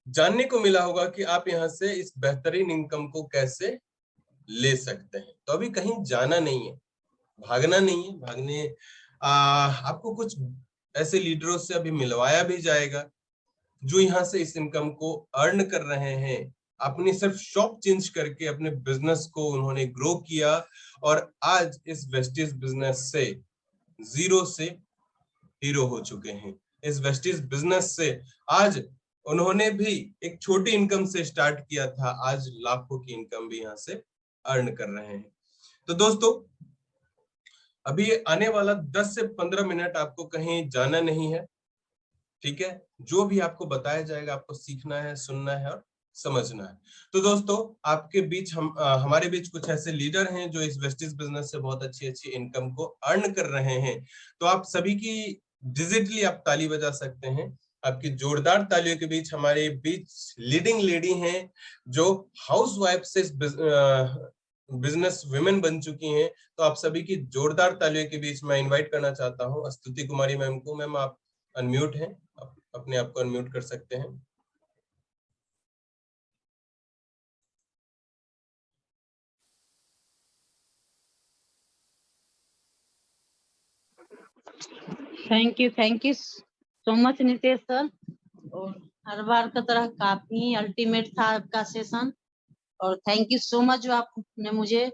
जानने को मिला होगा कि आप यहाँ से इस बेहतरीन इनकम को कैसे ले सकते हैं। तो अभी कहीं जाना नहीं है, भागना नहीं है। आपको कुछ ऐसे लीडरों से अभी मिलवाया भी जाएगा जो यहाँ से इस इनकम को अर्न कर रहे हैं। अपनी सिर्फ शॉप चेंज करके अपने बिजनेस को उन्होंने ग्रो किया और आज इस वेस्टेज बिजनेस से जीरो से हीरो हो चुके हैं। इस वेस्टेज बिजनेस से आज उन्होंने भी एक छोटी इनकम से स्टार्ट किया था, आज लाखों की इनकम भी यहाँ से अर्न कर रहे हैं। तो दोस्तों अभी आने वाला 10 से 15 मिनट आपको कहीं जाना नहीं है, ठीक है? जो भी आपको बताया जाएगा आपको सीखना है, सुनना है और समझना है। तो दोस्तों आपके बीच हमारे बीच कुछ ऐसे लीडर हैं जो इस वेस्टेज बिजनेस से बहुत अच्छी अच्छी इनकम को अर्न कर रहे हैं। तो आप सभी की डिजिटली आप ताली बजा सकते हैं। आपकी जोरदार तालियों के बीच हमारे बीच लीडिंग लेडी हैं जो हाउसवाइफ से बिजनेस वुमेन बन चुकी हैं। तो आप सभी की जोरदार तालियों के बीच मैं इनवाइट करना चाहता हूं स्तुति कुमारी मैम को। मैम आप अनम्यूट हैं, अपने आप को अनम्यूट कर सकते हैं।
Thank you so much Nitesh sir. और हर बार की तरह काफी अल्टीमेट था आपका सेशन और थैंक यू सो मच जो आपने मुझे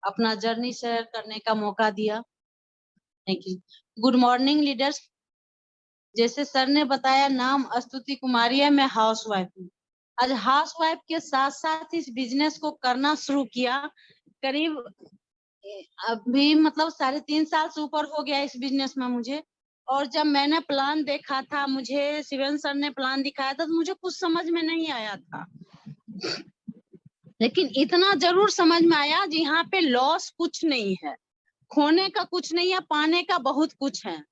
अपना जर्नी शेयर करने का मौका दिया। Thank you. Good morning leaders. जैसे सर ने बताया, नाम स्तुति कुमारी है, मैं हाउसवाइफ हूँ। आज हाउसवाइफ के साथ साथ इस बिजनेस को करना शुरू किया। करीब अभी मतलब 3.5 साल से ऊपर हो गया इस बिजनेस में मुझे। और जब मैंने प्लान देखा था, मुझे शिवेन सर ने प्लान दिखाया था, तो मुझे कुछ समझ में नहीं आया था, लेकिन इतना जरूर समझ में आया जी यहाँ पे लॉस कुछ नहीं है, खोने का कुछ नहीं है, पाने का बहुत कुछ है।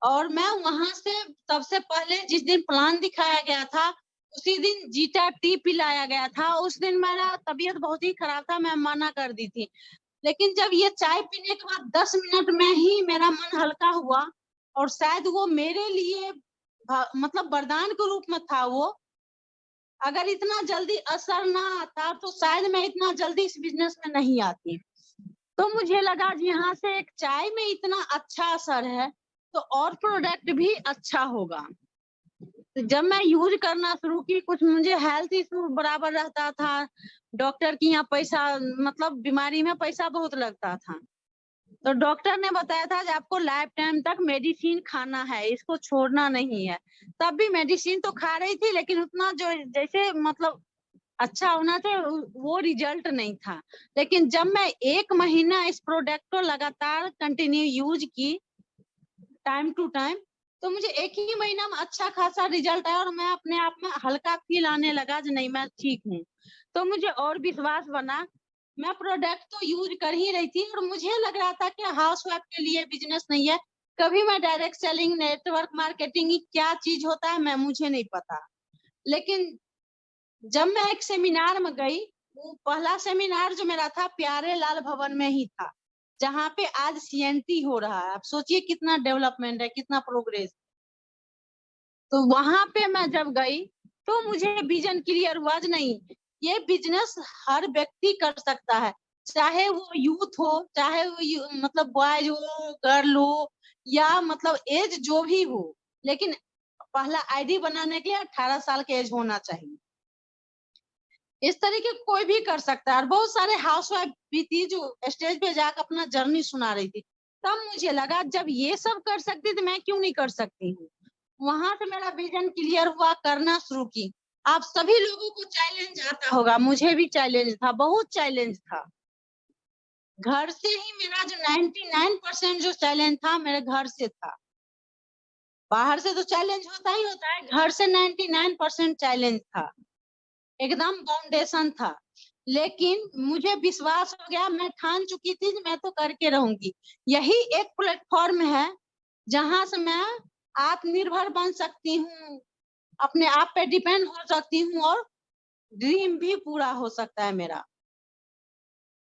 और मैं वहां से सबसे पहले जिस दिन प्लान दिखाया गया था उसी दिन जीटा टी पिलाया गया था। उस दिन मेरा तबीयत बहुत ही खराब था, मैं मना कर दी थी। लेकिन जब ये चाय पीने के बाद 10 मिनट में ही मेरा मन हल्का हुआ और शायद वो मेरे लिए मतलब वरदान के रूप में था। वो अगर इतना जल्दी असर ना आता तो शायद मैं इतना जल्दी इस बिजनेस में नहीं आती। तो मुझे लगा यहाँ से एक चाय में इतना अच्छा असर है तो और प्रोडक्ट भी अच्छा होगा। तो जब मैं यूज करना शुरू की, कुछ मुझे हेल्थ इशू बराबर रहता था, डॉक्टर की यहाँ पैसा मतलब बीमारी में पैसा बहुत लगता था। तो डॉक्टर ने बताया था कि आपको लाइफ टाइम तक मेडिसिन खाना है, इसको छोड़ना नहीं है। तब भी मेडिसिन तो खा रही थी, लेकिन उतना जो जैसे मतलब अच्छा होना चाहिए वो रिजल्ट नहीं था। लेकिन जब मैं 1 महीना इस प्रोडक्ट को लगातार कंटिन्यू यूज की टाइम टू टाइम, तो मुझे 1 ही महीना में अच्छा खासा रिजल्ट आया और मैं अपने आप में हल्का फील आने लगा कि नहीं मैं ठीक हूँ। तो मुझे और विश्वास बना। मैं प्रोडक्ट तो यूज कर ही रही थी और मुझे लग रहा था कि हाउसवाइफ के लिए बिजनेस नहीं है। कभी मैं डायरेक्ट सेलिंग, नेटवर्क मार्केटिंग क्या चीज होता है मुझे नहीं पता। लेकिन जब मैं एक सेमिनार में गई, वो पहला सेमिनार जो मेरा था प्यारे लाल भवन में ही था। जहाँ पे आज CNT हो रहा है। आप सोचिए कितना डेवलपमेंट है, कितना प्रोग्रेस। तो वहां पे मैं जब गई तो मुझे विजन क्लियर हुआ कि नहीं, ये बिजनेस हर व्यक्ति कर सकता है, चाहे वो यूथ हो, चाहे वो मतलब बॉयज हो, गर्ल हो, या मतलब एज जो भी हो, लेकिन पहला आईडी बनाने के लिए 18 साल के एज होना चाहिए। इस तरीके कोई भी कर सकता है। और बहुत सारे हाउसवाइफ भी थी जो स्टेज पे जाकर अपना जर्नी सुना रही थी। तब मुझे लगा जब ये सब कर सकती तो मैं क्यों नहीं कर सकती हूँ। वहां से मेरा विजन क्लियर हुआ, करना शुरू की। आप सभी लोगों को चैलेंज आता होगा, मुझे भी चैलेंज था, बहुत चैलेंज था। घर से ही मेरा जो 99% जो चैलेंज था मेरे घर से था। बाहर से तो चैलेंज होता ही होता है, घर से 99% चैलेंज था, एकदम फाउंडेशन था। लेकिन मुझे विश्वास हो गया, मैं ठान चुकी थी कि मैं तो करके रहूंगी। यही एक प्लेटफॉर्म है जहां से मैं आत्मनिर्भर बन सकती हूँ, अपने आप पे डिपेंड हो सकती हूँ, और ड्रीम भी पूरा हो सकता है मेरा।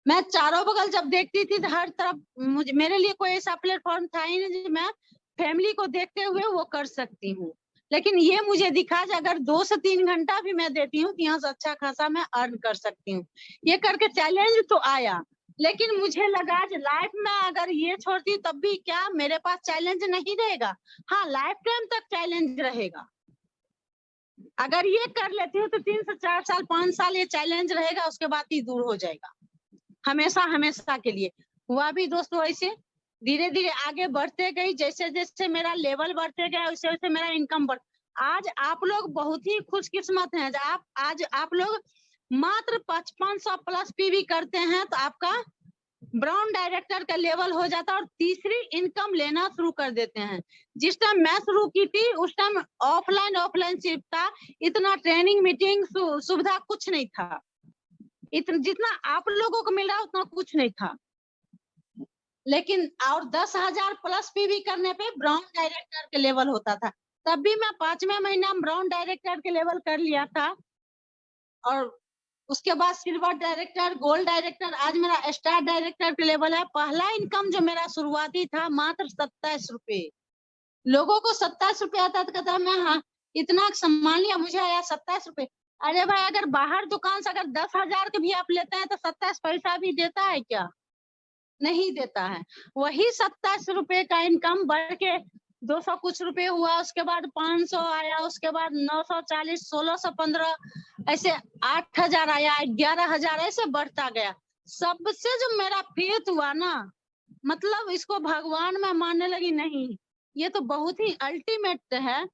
मैं चारों बगल जब देखती थी तो हर तरफ मेरे लिए कोई ऐसा प्लेटफॉर्म था ही नहीं, मैं फैमिली को देखते हुए वो कर सकती हूँ। लेकिन ये मुझे दिखा कि अगर 2 से 3 घंटा भी मैं देती हूँ तो यहाँ से अच्छा खासा मैं अर्न कर सकती हूँ। ये करके चैलेंज तो आया, लेकिन मुझे लगा कि लाइफ में अगर ये छोड़ती तब भी क्या मेरे पास चैलेंज नहीं रहेगा। हाँ, लाइफ टाइम तक चैलेंज रहेगा। अगर ये कर लेती हूँ तो 3 से 4 साल 5 साल ये चैलेंज रहेगा, उसके बाद ही दूर हो जाएगा, हमेशा हमेशा के लिए। हुआ भी दोस्तों ऐसे, धीरे धीरे आगे बढ़ते गई, जैसे जैसे मेरा लेवल बढ़ते गया वैसे वैसे मेरा इनकम बढ़। आज आप लोग बहुत ही खुशकिस्मत हैं, आज आप लोग मात्र 5500 प्लस पीवी करते हैं तो आपका ब्राउन डायरेक्टर का लेवल हो जाता है और तीसरी इनकम लेना शुरू कर देते हैं। जिस टाइम मैं शुरू की थी उस टाइम ऑफलाइन सिर्फ था, इतना ट्रेनिंग मीटिंग सुविधा कुछ नहीं था। इतना जितना आप लोगों को मिल रहा है उतना कुछ नहीं था। लेकिन और 10,000 प्लस पीवी करने पे ब्राउन डायरेक्टर के लेवल होता था। तब भी मैं 5वें महीना में ब्राउन डायरेक्टर के लेवल कर लिया था, और उसके बाद सिल्वर डायरेक्टर, गोल्ड डायरेक्टर, आज मेरा स्टार डायरेक्टर के लेवल है। पहला इनकम जो मेरा शुरुआती था मात्र 27 रुपए। लोगों को 27 रुपए आता था, कहता मैं हाँ इतना सम्मान लिया, मुझे आया 27 रुपए। अरे भाई, अगर बाहर दुकान से अगर 10,000 के भी आप लेते हैं तो 27 पैसा भी देता है क्या? नहीं देता है। वही 27 रुपए का इनकम बढ़ के 200 कुछ रुपए हुआ, उसके बाद 500 आया, उसके बाद 940, 1615, ऐसे 8,000 आया, 11,000, ऐसे बढ़ता गया। सबसे जो मेरा फेथ हुआ ना, मतलब इसको भगवान में मानने लगी, नहीं ये तो बहुत ही अल्टीमेट है।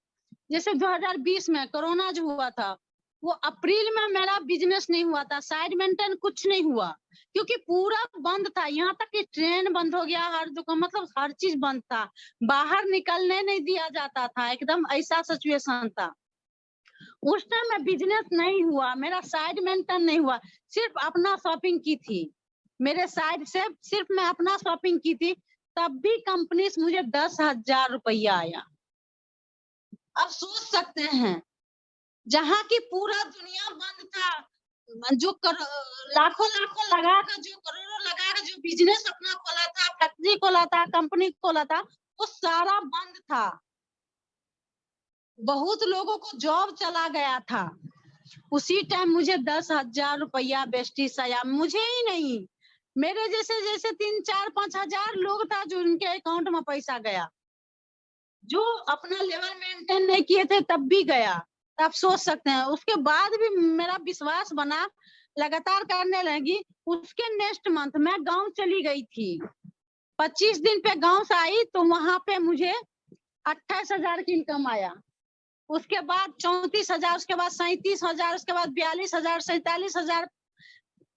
जैसे 2020 में कोरोना जो हुआ था, वो अप्रैल में मेरा बिजनेस नहीं हुआ था, साइड मेंटेन कुछ नहीं हुआ, क्योंकि पूरा बंद था। यहाँ तक कि ट्रेन बंद हो गया, हर दुकान मतलब हर चीज बंद था, बाहर निकलने नहीं दिया जाता था, एकदम ऐसा सिचुएशन था। उस टाइम में बिजनेस नहीं हुआ, मेरा साइड मेंटेन नहीं हुआ, सिर्फ अपना शॉपिंग की थी, मेरे साइड से सिर्फ मैं अपना शॉपिंग की थी। तब भी कंपनी से मुझे 10,000 रुपया आया। अब सोच सकते हैं, जहाँ की पूरा दुनिया बंद था, जो लाखों लाखों लगा कर, जो करोड़ों लगा कर जो बिजनेस अपना खोला था, फैक्ट्री खोला था, कंपनी खोला था, वो सारा बंद था। बहुत लोगों को जॉब चला गया था। उसी टाइम मुझे 10,000 रुपया बेस्टिस आया, मुझे ही नहीं, मेरे जैसे जैसे 3, 4, 5 हजार लोग था जो उनके अकाउंट में पैसा गया, जो अपना लेवल मेंटेन नहीं किए थे तब भी गया। आप सोच सकते हैं, उसके बाद भी मेरा विश्वास बना, लगातार करने लगी। उसके नेक्स्ट मंथ मैं गांव चली गई थी, 25 दिन पे गांव से आई तो वहां पे मुझे 28,000 की इनकम आया। उसके बाद 34,000, उसके बाद 37,000, उसके बाद 42,000, 47,000,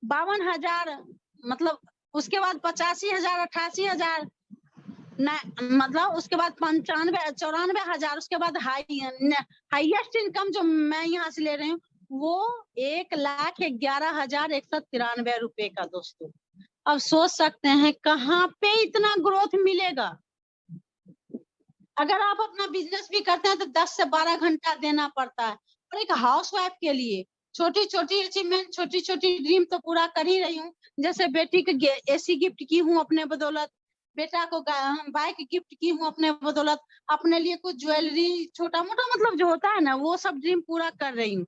52,000, मतलब उसके बाद 85,000, 88,000, मतलब उसके बाद 94,000, उसके बाद हाईएस्ट इनकम जो मैं यहाँ से ले रही हूँ वो 1,11,193 रुपए का। दोस्तों, अब सोच सकते हैं कहाँ पे इतना ग्रोथ मिलेगा। अगर आप अपना बिजनेस भी करते हैं तो 10 से 12 घंटा देना पड़ता है, और एक हाउसवाइफ के लिए छोटी छोटी अचीवमेंट, छोटी छोटी ड्रीम तो पूरा कर ही रही हूँ। जैसे बेटी को एसी गिफ्ट की हूँ अपने बदौलत, बेटा को बाइक गिफ्ट की हूँ अपने बदौलत, अपने लिए कुछ ज्वेलरी छोटा मोटा मतलब जो होता है ना वो सब ड्रीम पूरा कर रही हूँ।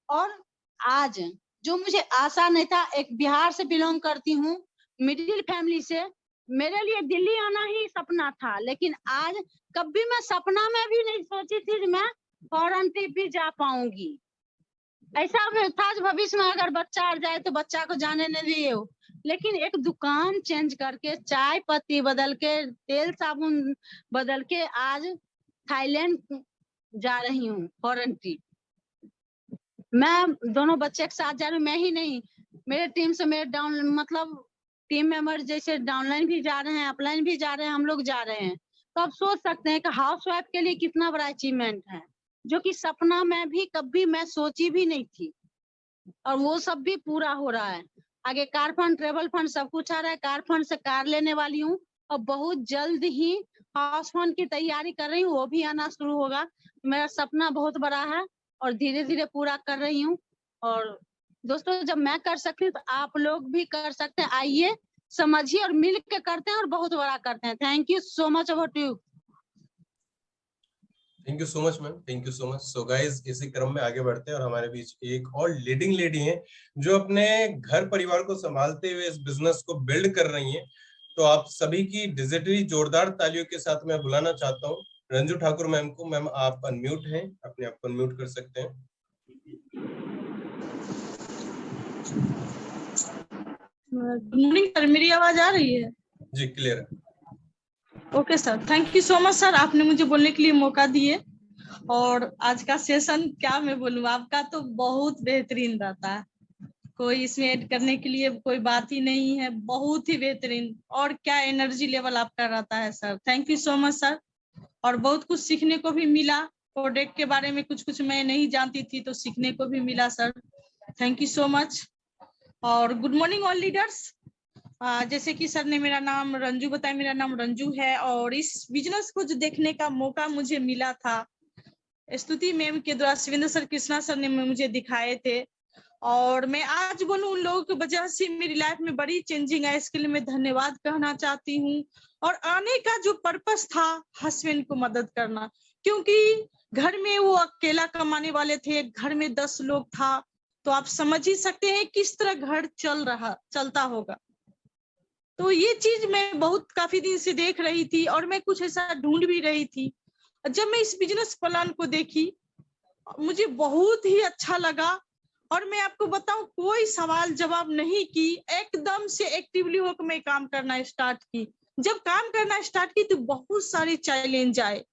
और आज जो मुझे आशा नहीं था, एक बिहार से बिलोंग करती हूँ, मिडिल फैमिली से, मेरे लिए दिल्ली आना ही सपना था, लेकिन आज कभी मैं सपना में भी नहीं सोची थी कि मैं फॉरेन ट्रिप भी जा पाऊंगी। ऐसा था भविष्य में अगर बच्चा आ जाए तो बच्चा को जाने नहीं दिए हो, लेकिन एक दुकान चेंज करके, चाय पत्ती बदल के, तेल साबुन बदल के आज थाईलैंड जा रही हूँ फॉरेन ट्रिप। मैं दोनों बच्चे के साथ जा रही हूँ, मैं ही नहीं, मेरे टीम से मेरे डाउन मतलब टीम मेंबर जैसे डाउनलाइन भी जा रहे हैं, अपलाइन भी जा रहे हैं, हम लोग जा रहे हैं। तो आप सोच सकते हैं कि हाउसवाइफ के लिए कितना बड़ा अचीवमेंट है, जो कि सपना में भी कभी मैं सोची भी नहीं थी, और वो सब भी पूरा हो रहा है। आगे कार फंड, ट्रेवल फंड सब कुछ आ रहा है। कार फंड से कार लेने वाली हूँ और बहुत जल्द ही हाउस फंड की तैयारी कर रही हूँ, वो भी आना शुरू होगा। मेरा सपना बहुत बड़ा है और धीरे धीरे पूरा कर रही हूँ। और दोस्तों, जब मैं कर सकती हूँ तो आप लोग भी कर सकते हैं। आइए, समझिए और मिल के करते हैं और बहुत बड़ा करते हैं। Thank you so much. About you.
Thank you so much ma'am, thank you so much. So guys, इसी क्रम में आगे बढ़ते हैं और हमारे बीच एक और लीडिंग लेडी हैं जो अपने घर परिवार को संभालते हुए इस बिजनेस को बिल्ड कर रही हैं। तो आप सभी की डिजिटली जोरदार तालियों के साथ मैं बुलाना चाहता हूँ रंजू ठाकुर मैम को। मैम, आप अनम्यूट हैं, अपने आप को अनम्यूट कर सकते हैं।
गुड मॉर्निंग सर, मेरी आवाज आ रही है?
जी, क्लियर है।
Okay sir, thank you so much sir, आपने मुझे बोलने के लिए मौका दिए। और आज का सेशन क्या मैं बोलूं, आपका तो बहुत बेहतरीन रहता है, कोई इसमें ऐड करने के लिए कोई बात ही नहीं है, बहुत ही बेहतरीन। और क्या एनर्जी लेवल आपका रहता है sir, thank you so much sir. और बहुत कुछ सीखने को भी मिला, प्रोडक्ट के बारे में कुछ कुछ मैं नहीं जानती थी तो सीखने को भी मिला sir, thank you so much. और गुड मॉर्निंग ऑल लीडर्स। जैसे कि सर ने मेरा नाम रंजू बताया, मेरा नाम रंजू है और इस बिजनेस को जो देखने का मौका मुझे मिला था, स्तुति मैम के द्वारा, शिवेंद्र सर, कृष्णा सर ने मुझे दिखाए थे। और मैं आज बोलूं उन लोगों की वजह से मेरी लाइफ में बड़ी चेंजिंग है, इसके लिए मैं धन्यवाद कहना चाहती हूँ। और आने का जो पर्पस था हस्बैंड को मदद करना, क्योंकि घर में वो अकेला कमाने वाले थे, घर में 10 लोग था, तो आप समझ ही सकते हैं किस तरह घर चलता होगा। तो ये चीज मैं बहुत काफी दिन से देख रही थी और मैं कुछ ऐसा ढूंढ भी रही थी। जब मैं इस बिजनेस प्लान को देखी मुझे बहुत ही अच्छा लगा। और मैं आपको बताऊं, कोई सवाल जवाब नहीं की, एकदम से एक्टिवली होकर मैं काम करना स्टार्ट की। जब काम करना स्टार्ट की तो बहुत सारे चैलेंज आए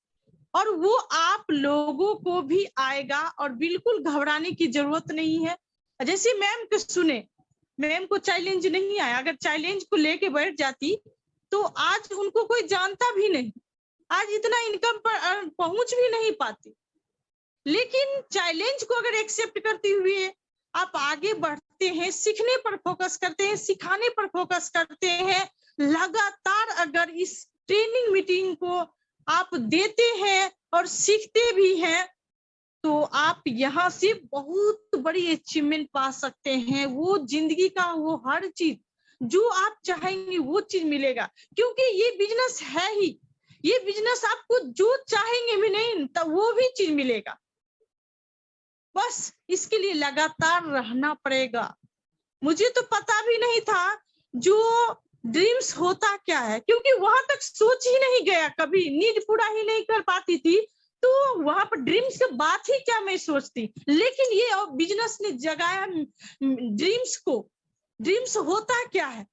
और वो आप लोगों को भी आएगा और बिल्कुल घबराने की जरूरत नहीं है। जैसे मैम को सुने, मैम को चैलेंज नहीं आया, अगर चैलेंज को लेके बैठ जाती तो आज उनको कोई जानता भी नहीं, आज इतना इनकम पर पहुंच भी नहीं पाती। लेकिन चैलेंज को अगर एक्सेप्ट करते हुए आप आगे बढ़ते हैं, सीखने पर फोकस करते हैं, सिखाने पर फोकस करते हैं, लगातार अगर इस ट्रेनिंग मीटिंग को आप देते हैं और सीखते भी हैं, तो आप यहाँ से बहुत बड़ी अचीवमेंट पा सकते हैं। वो जिंदगी का वो हर चीज जो आप चाहेंगे वो चीज मिलेगा, क्योंकि ये बिजनेस है ही, ये बिजनेस आपको जो चाहेंगे भी नहीं तो वो भी चीज मिलेगा। बस इसके लिए लगातार रहना पड़ेगा। मुझे तो पता भी नहीं था जो ड्रीम्स होता क्या है, क्योंकि वहां तक सोच ही नहीं गया, कभी नीड पूरा ही नहीं कर पाती थी, तो वहां पर ड्रीम्स की बात ही क्या मैं सोचती। लेकिन ये बिजनेस ने जगाया ड्रीम्स को। ड्रीम्स होता क्या है,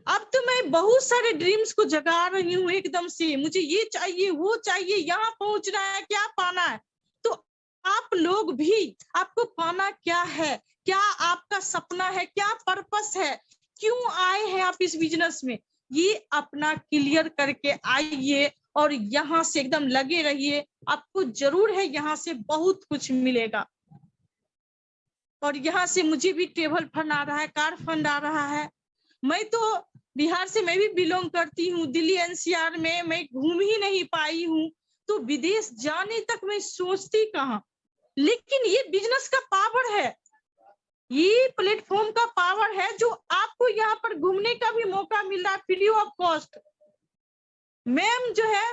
अब तो मैं बहुत सारे ड्रीम्स को जगा रही हूँ एकदम से, मुझे ये चाहिए वो चाहिए, यहाँ पहुंचना है, क्या पाना है। तो आप लोग भी, आपको पाना क्या है, क्या आपका सपना है, क्या पर्पस है, क्यों आए हैं आप इस बिजनेस में, ये अपना क्लियर करके आइए और यहाँ से एकदम लगे रहिए। आपको जरूर है यहाँ से बहुत कुछ मिलेगा। और यहाँ से मुझे भी ट्रेवल फंड आ रहा है, कार फंड आ रहा है। मैं तो बिहार से मैं भी बिलोंग करती हूँ, दिल्ली एनसीआर में मैं घूम ही नहीं पाई हूँ, तो विदेश जाने तक मैं सोचती कहाँ। लेकिन ये बिजनेस का पावर है, ये प्लेटफॉर्म का पावर है जो आपको यहाँ पर घूमने का भी मौका मिल रहा है फ्री ऑफ कॉस्ट। मैम जो है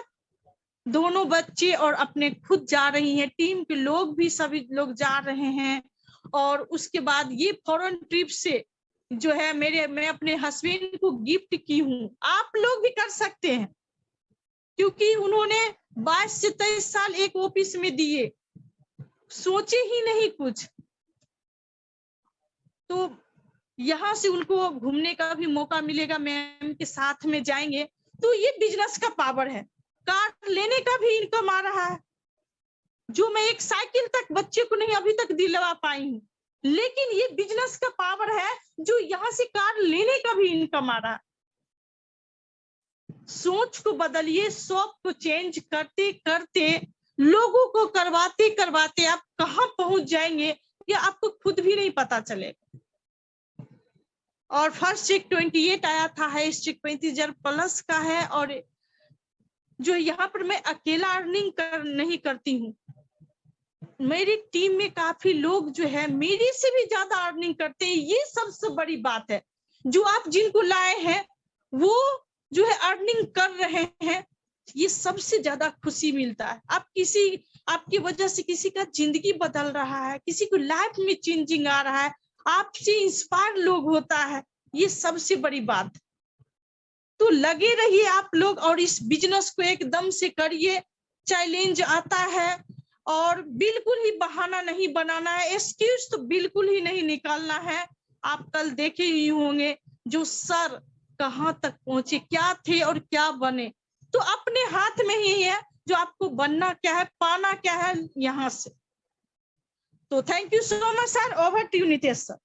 दोनों बच्चे और अपने खुद जा रही हैं, टीम के लोग भी सभी लोग जा रहे हैं। और उसके बाद ये फॉरेन ट्रिप से जो है मैं अपने हस्बैंड को गिफ्ट की हूँ। आप लोग भी कर सकते हैं क्योंकि उन्होंने 22 से 23 साल एक ऑफिस में दिए, सोचे ही नहीं कुछ, तो यहाँ से उनको घूमने का भी मौका मिलेगा। मैम के साथ में जाएंगे तो ये बिजनेस का पावर है। कार लेने का भी इनकम आ रहा है, जो मैं एक साइकिल तक बच्चे को नहीं अभी तक दिलवा पाई हूँ, लेकिन ये बिजनेस का पावर है जो यहाँ से कार लेने का भी इनकम आ रहा है। सोच को बदलिए, शॉप को चेंज करते करते, लोगों को करवाते करवाते आप कहाँ पहुंच जाएंगे ये आपको खुद भी नहीं पता चलेगा। और फर्स्ट चेक 28 आया था, हाईएस्ट चेक 35,000 प्लस का है। और जो यहाँ पर मैं अकेला अर्निंग नहीं करती हूँ, मेरी टीम में काफी लोग जो है मेरे से भी ज्यादा अर्निंग करते हैं। ये सबसे बड़ी बात है, जो आप जिनको लाए हैं वो जो है अर्निंग कर रहे हैं, ये सबसे ज्यादा खुशी मिलता है। आपकी वजह से किसी का जिंदगी बदल रहा है, किसी को लाइफ में चेंजिंग आ रहा है, आपसे इंस्पायर लोग होता है, ये सबसे बड़ी बात। तो लगे रहिए आप लोग और इस बिजनेस को एकदम से करिए। चैलेंज आता है और बिल्कुल ही बहाना नहीं बनाना है, एक्सक्यूज तो बिल्कुल ही नहीं निकालना है। आप कल देखे ही होंगे जो सर कहाँ तक पहुंचे, क्या थे और क्या बने। तो अपने हाथ में ही है जो आपको बनना क्या है, पाना क्या है यहाँ से। तो thank you so much sir. Over to you Nitesh sir.